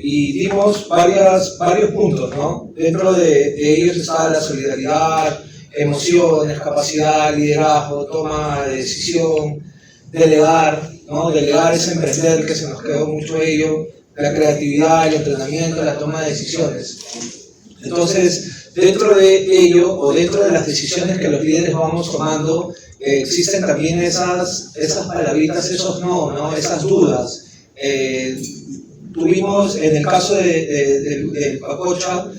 y dimos varios puntos, ¿no? Dentro de ellos está la solidaridad, emociones, capacidad, liderazgo, toma de decisión, delegar, ¿no? Delegar es emprender, que se nos quedó mucho ello, la creatividad, el entrenamiento, la toma de decisiones. Entonces, dentro de ello, o dentro de las decisiones que los líderes vamos tomando, existen también esas palabritas, esos no, esas dudas. Tuvimos, en el caso de Pacocha,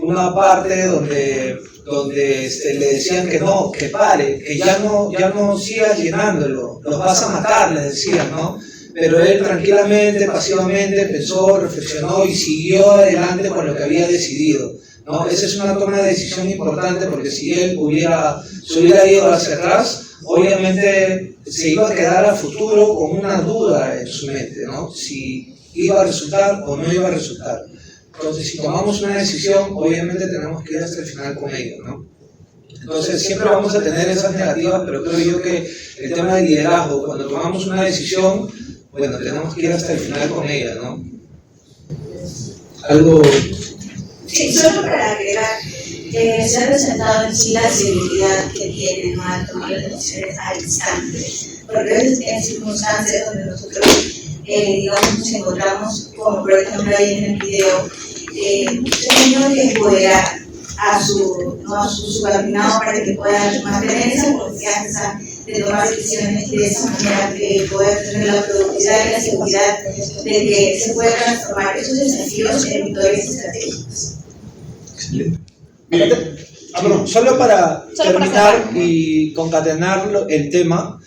una parte donde le decían que no, que pare, que ya no sigas llenándolo, los vas a matar, le decían, ¿no? Pero él tranquilamente, pasivamente pensó, reflexionó y siguió adelante con lo que había decidido, ¿no? Esa es una toma de decisión importante, porque si él se hubiera ido hacia atrás, obviamente se iba a quedar a futuro con una duda en su mente, ¿no? Si iba a resultar o no iba a resultar. Entonces, si tomamos una decisión, obviamente tenemos que ir hasta el final con ella, ¿no? Entonces, siempre vamos a tener esas negativas, pero creo yo que el tema del liderazgo, cuando tomamos una decisión, bueno, tenemos que ir hasta el final con ella, ¿no? Algo...
Sí, solo para agregar, se ha presentado en sí la seguridad que tiene, ¿no?, al tomar las decisiones al instante, porque a veces en circunstancias donde nosotros, digamos, nos encontramos, como por ejemplo ahí en el video, teniendo que empoderar a su subordinado para que pueda mantener esa confianza de tomar decisiones y de esa manera poder tener la productividad y la seguridad de que se puedan transformar esos desafíos en victorias estratégicas.
Excelente. Solo para terminar y concatenar el tema,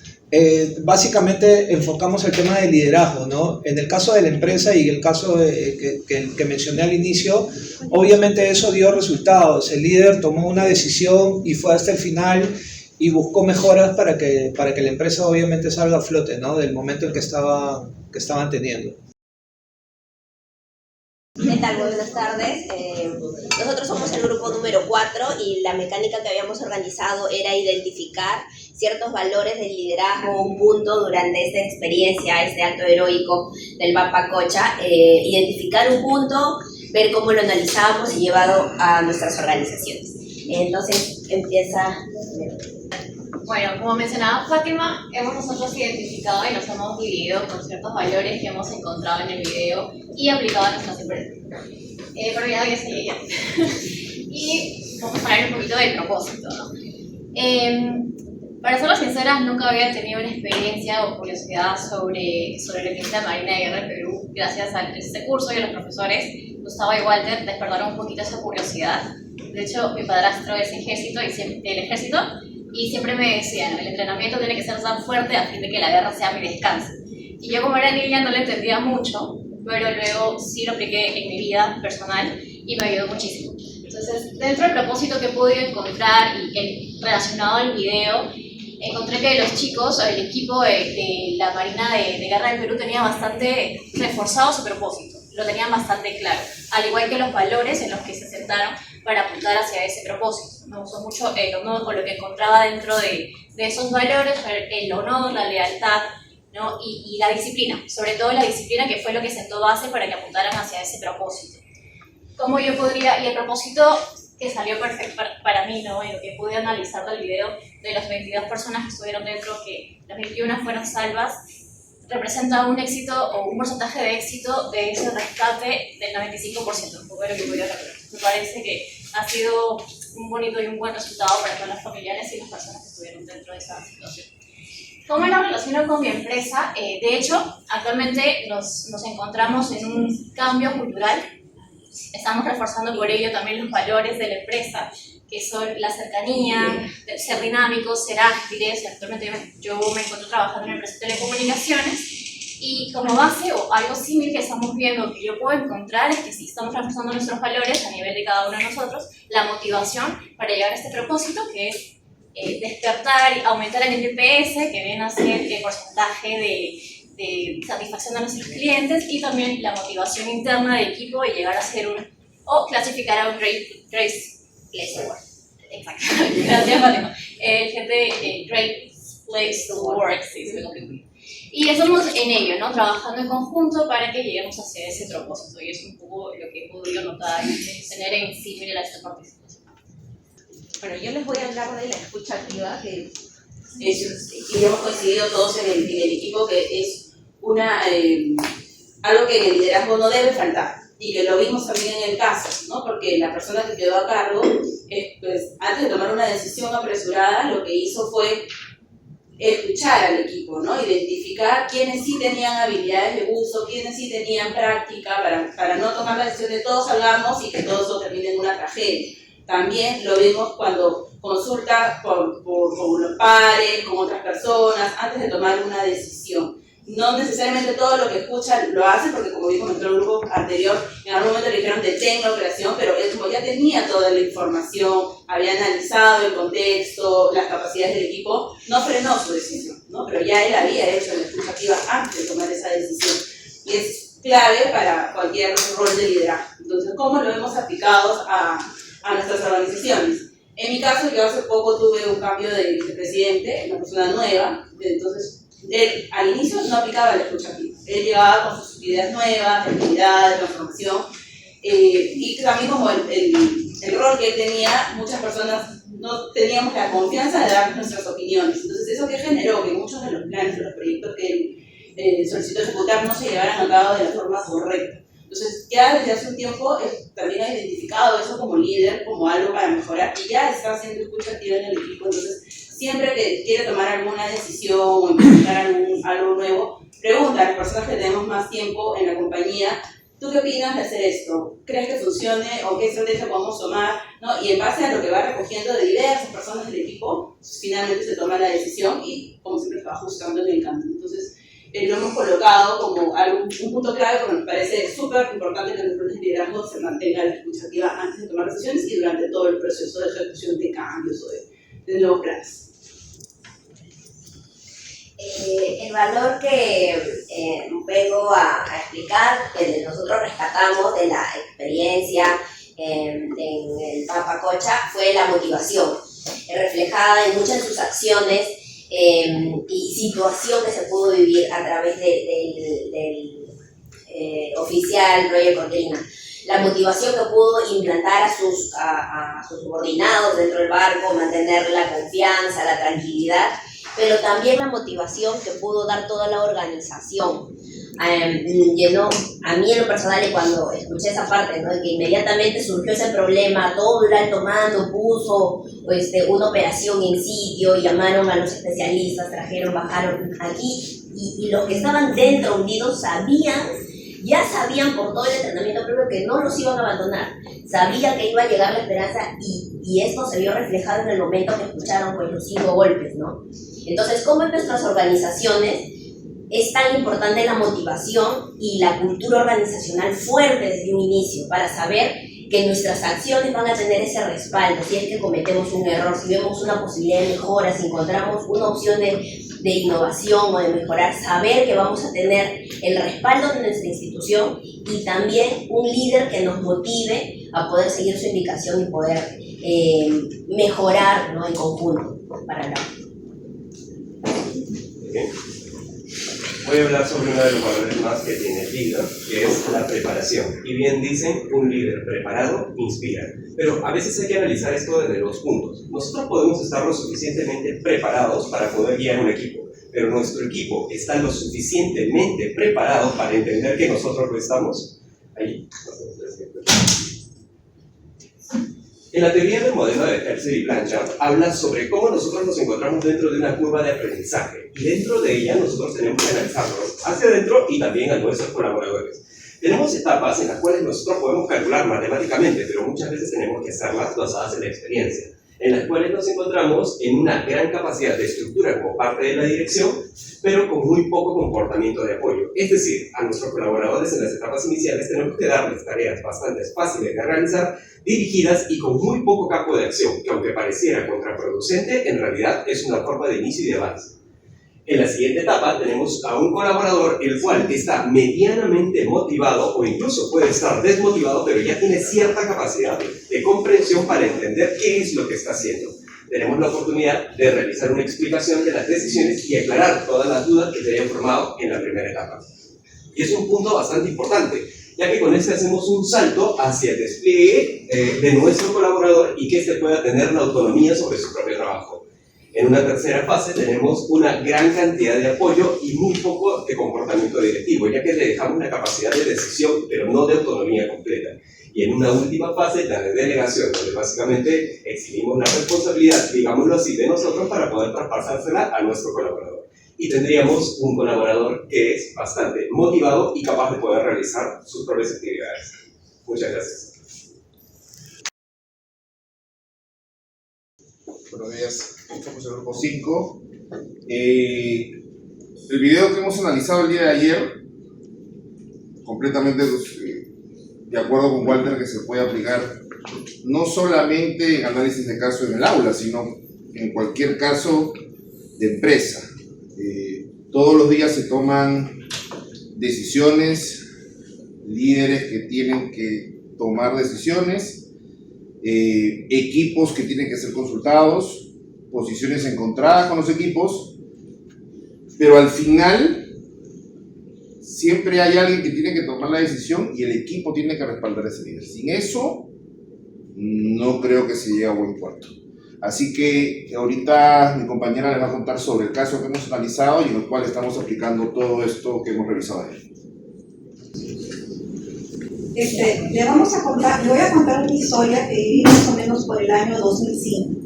básicamente enfocamos el tema del liderazgo, ¿no? En el caso de la empresa y el caso que mencioné al inicio, obviamente eso dio resultados. El líder tomó una decisión y fue hasta el final y buscó mejoras para que la empresa obviamente salga a flote, ¿no? Del momento en que estaban teniendo.
¿Qué tal? Buenas tardes. Nosotros somos el grupo número 4 y la mecánica que habíamos organizado era identificar ciertos valores del liderazgo, un punto durante esta experiencia, este acto heroico del Pacocha, identificar un punto, ver cómo lo analizábamos y llevado a nuestras organizaciones. Entonces empieza...
Bueno, como mencionaba Fátima, hemos nosotros identificado y nos hemos dividido con ciertos valores que hemos encontrado en el video y aplicado a nuestras empresas. Pero ya voy a seguir ya. Y vamos a hablar un poquito del propósito, ¿no? Para ser sinceras, nunca había tenido una experiencia o curiosidad sobre lo que es la Marina de Guerra del Perú. Gracias a este curso y a los profesores Gustavo y Walter despertaron un poquito esa curiosidad. De hecho, mi padrastro es del ejército y siempre me decían, el entrenamiento tiene que ser tan fuerte a fin de que la guerra sea mi descanso. Y yo como era niña no lo entendía mucho, pero luego sí lo apliqué en mi vida personal y me ayudó muchísimo. Entonces, dentro del propósito que he podido encontrar y relacionado al video, encontré que los chicos, el equipo de la Marina de Guerra del Perú tenía bastante reforzado su propósito, lo tenían bastante claro, al igual que los valores en los que se sentaron para apuntar hacia ese propósito. Me gustó mucho el honor con lo que encontraba dentro de esos valores, el honor, la lealtad, ¿no? y la disciplina, sobre todo la disciplina, que fue lo que sentó base para que apuntaran hacia ese propósito. ¿Cómo yo podría, y el propósito que salió perfecto para mí, ¿no? Y lo que pude analizar del video, de las 22 personas que estuvieron dentro, que las 21 fueron salvas, representa un éxito o un porcentaje de éxito de ese rescate del 95%, fue lo que pude lograr. Me parece que ha sido un bonito y un buen resultado para todas las familiares y las personas que estuvieron dentro de esa situación. ¿Cómo lo relaciono con mi empresa? De hecho, actualmente nos encontramos en un cambio cultural. Estamos reforzando por ello también los valores de la empresa, que son la cercanía, ser dinámicos, ser ágiles. Actualmente yo me encuentro trabajando en una empresa de telecomunicaciones y como base o algo similar que estamos viendo que yo puedo encontrar es que si estamos reforzando nuestros valores a nivel de cada uno de nosotros, la motivación para llegar a este propósito, que es despertar y aumentar el NPS, que viene a ser el porcentaje de satisfacción de nuestros clientes, y también la motivación interna del equipo de llegar a ser o clasificar a un Great Place to Work. Exactamente, gracias Fátima. Gente, Great Place to Work, sí, se me complicó. Y estamos en ello, ¿no? Trabajando en conjunto para que lleguemos hacia ese propósito. Y es un poco lo que he podido notar y tener en sí, mire, esta participación.
Bueno, yo les voy a hablar de la escucha activa, que y hemos coincidido todos en el equipo que es algo que en el liderazgo no debe faltar. Y que lo vimos también en el caso, ¿no? Porque la persona que quedó a cargo, pues, antes de tomar una decisión apresurada, lo que hizo fue escuchar al equipo, ¿no? Identificar quiénes sí tenían habilidades de uso, quiénes sí tenían práctica, para no tomar la decisión de todos salgamos y que todo eso termine en una tragedia. También lo vimos cuando consulta con los pares, con otras personas, antes de tomar una decisión. No necesariamente todo lo que escuchan lo hace, porque como dijo nuestro grupo anterior, en algún momento le dijeron detén la operación, pero él como ya tenía toda la información, había analizado el contexto, las capacidades del equipo, no frenó su decisión, ¿no? Pero ya él había hecho la escucha activa antes de tomar esa decisión. Y es clave para cualquier rol de liderazgo. Entonces, ¿cómo lo hemos aplicado a nuestras organizaciones? En mi caso, yo hace poco tuve un cambio de vicepresidente, una persona nueva, entonces él al inicio no aplicaba la escucha activa. Él llegaba con sus ideas nuevas, de actividad, de transformación, y también como el rol que él tenía, muchas personas no teníamos la confianza de dar nuestras opiniones. Entonces eso que generó que muchos de los planes, de los proyectos que él solicitó ejecutar no se llevaran a cabo de la forma correcta. Entonces ya desde hace un tiempo también ha identificado eso como líder, como algo para mejorar, y ya está haciendo escucha activa en el equipo. Entonces siempre que quiere tomar alguna decisión o implementar algo nuevo, pregunta a las personas que tenemos más tiempo en la compañía, ¿tú qué opinas de hacer esto? ¿Crees que funcione o qué estrategia podemos tomar? ¿No? Y en base a lo que va recogiendo de diversas personas del equipo, finalmente se toma la decisión y como siempre se va ajustando en el camino. Entonces lo hemos colocado como un punto clave porque me parece súper importante que en el proceso de liderazgo se mantenga la escucha activa antes de tomar decisiones y durante todo el proceso de ejecución de cambios o de nuevos planes.
El valor que vengo a explicar, que nosotros rescatamos de la experiencia en el Pampacocha, fue la motivación, reflejada en muchas de sus acciones y situación que se pudo vivir a través del oficial Roger Cortina. La motivación que pudo implantar a sus subordinados dentro del barco, mantener la confianza, la tranquilidad, pero también la motivación que pudo dar toda la organización. Llenó a mí en lo personal, y cuando escuché esa parte, ¿no? Que inmediatamente surgió ese problema, todo el alto mando puso una operación en sitio, llamaron a los especialistas, bajaron aquí, y los que estaban dentro hundidos ya sabían por todo el entrenamiento previo que no los iban a abandonar, sabían que iba a llegar la esperanza, y esto se vio reflejado en el momento que escucharon pues los 5 golpes, ¿no? Entonces, ¿cómo en nuestras organizaciones es tan importante la motivación y la cultura organizacional fuerte desde un inicio para saber que nuestras acciones van a tener ese respaldo si es que cometemos un error, si vemos una posibilidad de mejora, si encontramos una opción de innovación o de mejorar, saber que vamos a tener el respaldo de nuestra institución y también un líder que nos motive a poder seguir su indicación y poder mejorar, ¿no? En conjunto para la...
Bien. Voy a hablar sobre uno de los valores más que tiene el líder, que es la preparación. Y bien dicen, un líder preparado inspira. Pero a veces hay que analizar esto desde dos puntos. Nosotros podemos estar lo suficientemente preparados para poder guiar un equipo, pero nuestro equipo está lo suficientemente preparado para entender que nosotros lo estamos. Ahí. En la teoría del modelo de Herzl y Blanchard habla sobre cómo nosotros nos encontramos dentro de una curva de aprendizaje y dentro de ella nosotros tenemos que analizarnos hacia adentro y también a nuestros colaboradores. Tenemos etapas en las cuales nosotros podemos calcular matemáticamente, pero muchas veces tenemos que hacerlas basadas en la experiencia, en las cuales nos encontramos en una gran capacidad de estructura como parte de la dirección, pero con muy poco comportamiento de apoyo. Es decir, a nuestros colaboradores en las etapas iniciales tenemos que darles tareas bastante fáciles de realizar, dirigidas y con muy poco campo de acción, que aunque pareciera contraproducente, en realidad es una forma de inicio y de avance. En la siguiente etapa tenemos a un colaborador el cual está medianamente motivado o incluso puede estar desmotivado, pero ya tiene cierta capacidad de comprensión para entender qué es lo que está haciendo. Tenemos la oportunidad de realizar una explicación de las decisiones y aclarar todas las dudas que se hayan formado en la primera etapa. Y es un punto bastante importante, ya que con este hacemos un salto hacia el despliegue de nuestro colaborador y que éste pueda tener la autonomía sobre su propio trabajo. En una tercera fase tenemos una gran cantidad de apoyo y muy poco de comportamiento directivo, ya que le dejamos la capacidad de decisión, pero no de autonomía completa. Y en una última fase, la de delegación, donde básicamente exhibimos la responsabilidad, digámoslo así, de nosotros para poder traspasársela a nuestro colaborador. Y tendríamos un colaborador que es bastante motivado y capaz de poder realizar sus propias actividades. Muchas gracias.
Buenos días, estamos en el grupo 5. El video que hemos analizado el día de ayer, completamente de acuerdo con Walter, que se puede aplicar no solamente en análisis de caso en el aula, sino en cualquier caso de empresa. Todos los días se toman decisiones, líderes que tienen que tomar decisiones, equipos que tienen que ser consultados, posiciones encontradas con los equipos, pero al final siempre hay alguien que tiene que tomar la decisión y el equipo tiene que respaldar a ese líder. Sin eso, no creo que se llegue a buen puerto. Así que ahorita mi compañera les va a contar sobre el caso que hemos analizado y en el cual estamos aplicando todo esto que hemos revisado ayer.
Le voy a contar una historia que viví más o menos por el año 2005.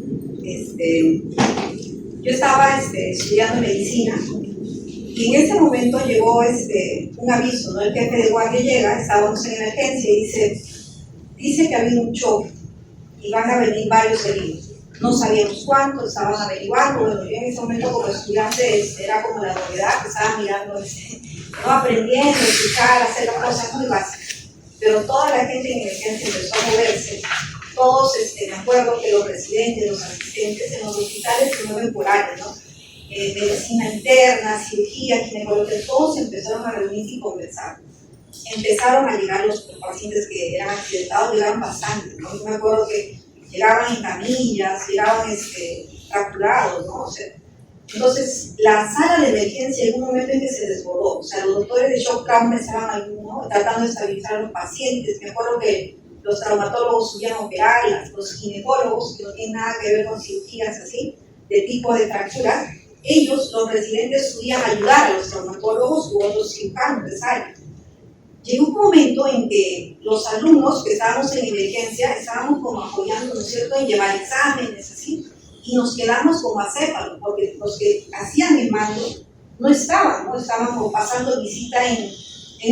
Yo estaba estudiando medicina y en ese momento llegó un aviso, ¿no? El jefe de guardia llega, estábamos en emergencia y dice que ha habido un choque y van a venir varios heridos. No sabíamos cuánto, estaban averiguando. Bueno, yo en ese momento como estudiante era como la novedad, que estaba mirando, no aprendiendo, escuchar, hacer las cosas muy básicas. Pero toda la gente en emergencia empezó a moverse. Todos, me acuerdo que los residentes, los asistentes en los hospitales se mueven por áreas, ¿no? Medicina interna, cirugía, ginecología, todos empezaron a reunirse y conversar. Empezaron a llegar los pacientes que eran accidentados, llegaban bastante, ¿no? Yo me acuerdo que llegaban en camillas, llegaban fracturados, ¿no? O sea, entonces, la sala de emergencia en un momento en que se desbordó, o sea, los doctores de shock trauma estaban ahí, ¿no? Tratando de estabilizar a los pacientes. Me acuerdo que los traumatólogos subían a operar, los ginecólogos, que no tienen nada que ver con cirugías así, de tipo de fracturas, ellos, los residentes, subían a ayudar a los traumatólogos u otros cirujanos de sala. Llegó un momento en que los alumnos que estábamos en emergencia estábamos como apoyando, ¿no es cierto?, en llevar exámenes, así, y nos quedamos como acéfalos, porque los que hacían el mando no estaban como pasando visita en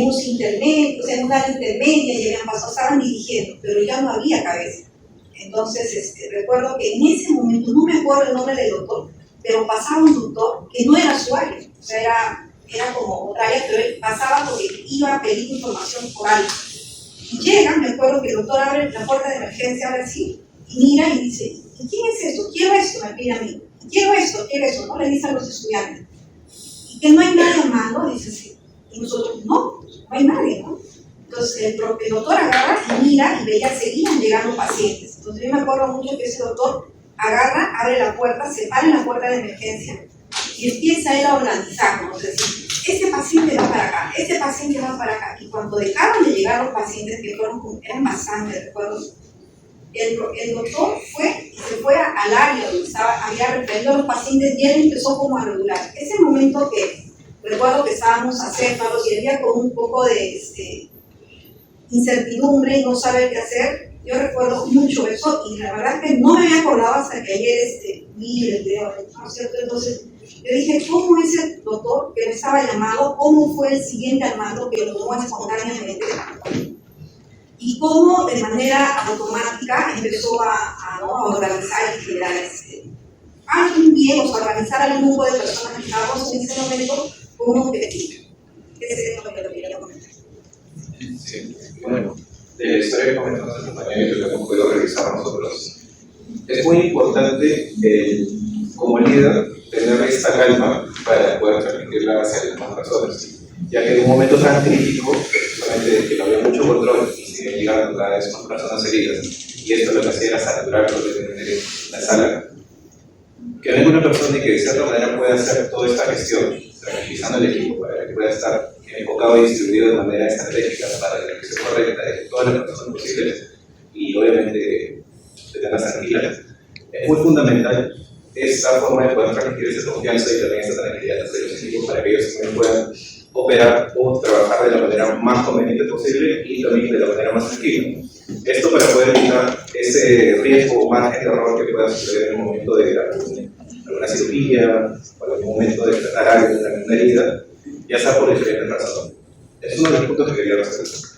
unos intermedios, en una área intermedia, y habían pasado, estaban dirigiendo, pero ya no había cabeza. Entonces, recuerdo que en ese momento, no me acuerdo el nombre del doctor, pero pasaba un doctor que no era su área, o sea, era como otra área, pero él pasaba porque iba a pedir información por algo. Y llega, me acuerdo que el doctor abre la puerta de emergencia, abre así, y mira y dice, ¿y quién es esto? Quiero esto, me pide a mí. Quiero esto, ¿no? Le dice a los estudiantes. Y que no hay nadie más, ¿no? Dice así. Y nosotros, no hay nadie, ¿no? Entonces el doctor agarra y mira y veía, seguían llegando pacientes. Entonces yo me acuerdo mucho que ese doctor agarra, abre la puerta, se para en la puerta de emergencia y empieza él a organizar, ¿no? Es decir, este paciente va para acá, este paciente va para acá. Y cuando dejaron de llegar los pacientes, que eran bastantes, recuerdo, el doctor fue y se fue al área donde había referido a los pacientes y él empezó como a regular. Ese momento que recuerdo que estábamos acéfalos y había como un poco de incertidumbre y no saber qué hacer, yo recuerdo mucho eso y la verdad es que no me había acordado hasta que ayer vi el video, ¿no es cierto? Entonces yo dije, ¿cómo ese doctor que me estaba llamado, cómo fue el siguiente al mando que lo tomó espontáneamente? Y cómo de manera automática empezó a organizar y generar organizar al grupo de personas que estábamos en ese momento con un objetivo. Ese es lo que lo quería comentar.
Sí, bueno, de la historia que comentamos el compañero y lo que hemos podido revisar nosotros, es muy importante como líder tener esta calma
para poder transmitirla hacia las demás personas. Ya que en un momento tan crítico, precisamente que no había mucho control y se llegaban cada vez más personas heridas, y esto lo que hacía era saturar lo que tener la sala, que venga una persona y que de cierta manera pueda hacer toda esta gestión, tranquilizando el equipo para que pueda estar enfocado y distribuido de manera estratégica para la ejecución correcta de todas las personas posibles y obviamente tenerlas tranquilas. Es muy fundamental esta forma de poder transmitir esa confianza y también esta tranquilidad entre los equipos para que ellos también puedan operar o trabajar de la manera más conveniente posible y también de la manera más tranquila. Esto para poder evitar ese riesgo o margen de error que pueda suceder en el momento de alguna cirugía o en el momento de tratar algo, una herida, ya sea por diferentes razones. Es uno de los puntos que quería resaltar.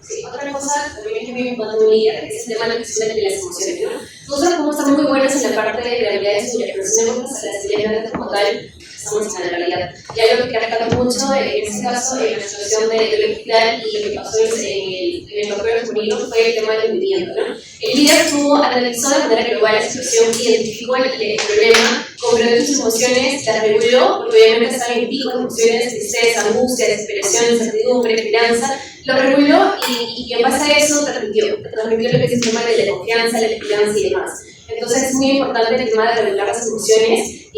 Sí, otra cosa también que me importante un líder es el tema de la gestión de las emociones, ¿no? Nosotros como estamos muy buenas en la parte de habilidades de seguridad, pero tenemos las habilidades como tal, estamos en la realidad. Y algo que rescato mucho, en este caso, en la situación del hospital y lo que pasó en el doctor femenino fue el tema del movimiento, ¿no? El líder analizó de manera global la situación, identificó el problema, comprendió sus emociones, las reguló, porque obviamente están en pico emociones de estrés, angustia, desesperación, incertidumbre, esperanza, lo reguló y en base a eso transmitió lo que es el tema de la confianza, la esperanza y demás. Entonces es muy importante el tema de regular las emociones,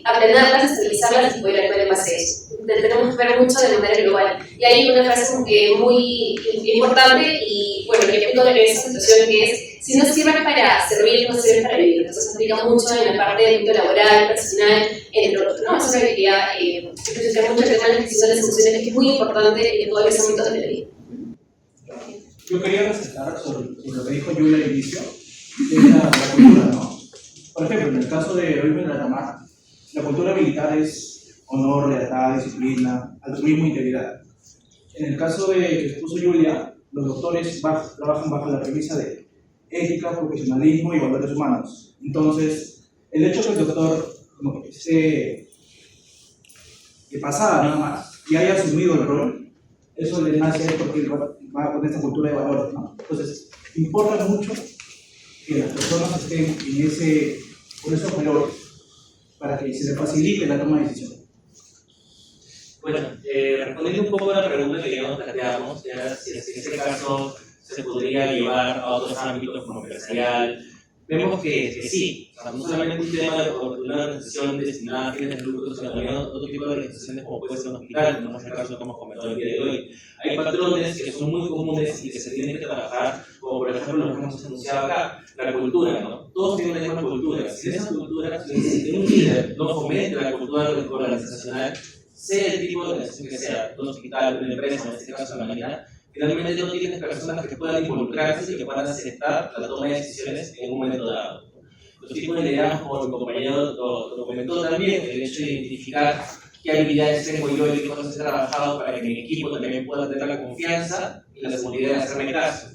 aprenderlas, estabilizarlas y poder actuar en base a eso. Tenemos que ver mucho de manera global. Y hay una frase como que muy importante y bueno, que aplico en esa situación que es: si no sirven para servir, no sirven para vivir. Entonces se aplica mucho en la parte del ámbito laboral, personal, entre otros, ¿no? Eso es lo que quería especificar mucho el tema de la gestión de las emociones, que es muy importante en todos los ámbitos de la vida.
Yo quería resaltar sobre lo que dijo Julia al inicio, es la cultura, ¿no? Por ejemplo, en el caso de Heroísmo en la Tamar, la cultura militar es honor, lealtad, disciplina, altruismo e integridad. En el caso de que expuso Julia, los doctores trabajan bajo la premisa de ética, profesionalismo y valores humanos. Entonces, el hecho que el doctor como que esté de pasada nada más y haya asumido el rol, eso le nace a él porque va con esta cultura de valores, ¿no? Entonces, importa mucho que las personas estén con esos valores para que se les facilite la toma de decisiones.
Bueno, respondiendo un poco a la pregunta que ya nos planteamos, era si en este caso se podría llevar a otros ámbitos como empresarial. Vemos que sí, o sea, no solamente un tema de una organización destinada a fines de lucro, sino también otro tipo de organizaciones como puede ser un hospital, como es el caso que hemos comentado el día de hoy. Hay patrones que son muy comunes y que se tienen que trabajar, como por ejemplo lo que hemos anunciado acá, la cultura, ¿no? Todos tienen la misma cultura. Si en esa cultura, si un líder no fomenta la cultura organizacional, sea el tipo de organización que sea, un hospital, una empresa, en este caso la marina, finalmente no tienes personas que puedan involucrarse y que puedan aceptar la toma de decisiones en un momento dado. Los tipos de liderazgo, mi compañero lo comentó también, el hecho de identificar qué habilidades tengo yo y qué cosas he trabajado para que mi equipo también pueda tener la confianza y la seguridad de hacerme caso.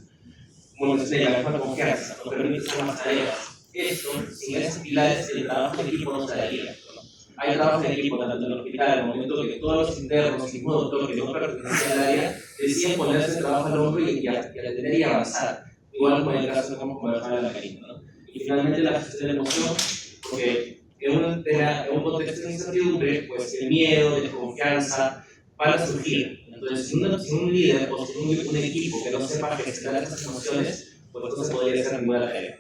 Como les decía, la misma confianza, nos permite hacer más tareas. Esto, sin esos pilares, el trabajo en equipo no se daría. Hay trabajo en equipo, tanto en el hospital, en el momento que todos los internos, incluso doctores que no pertenecen al área, deciden ponerse el trabajo al hombro y a detener y avanzar. Igual como en el caso que hemos conversado en la Marina, ¿no? Y finalmente la gestión de la emoción, porque en un contexto de incertidumbre, pues el miedo, la desconfianza van a surgir. Entonces, si un líder o si un equipo que no sepa gestionar esas emociones, pues no se podría hacer ninguna tarea.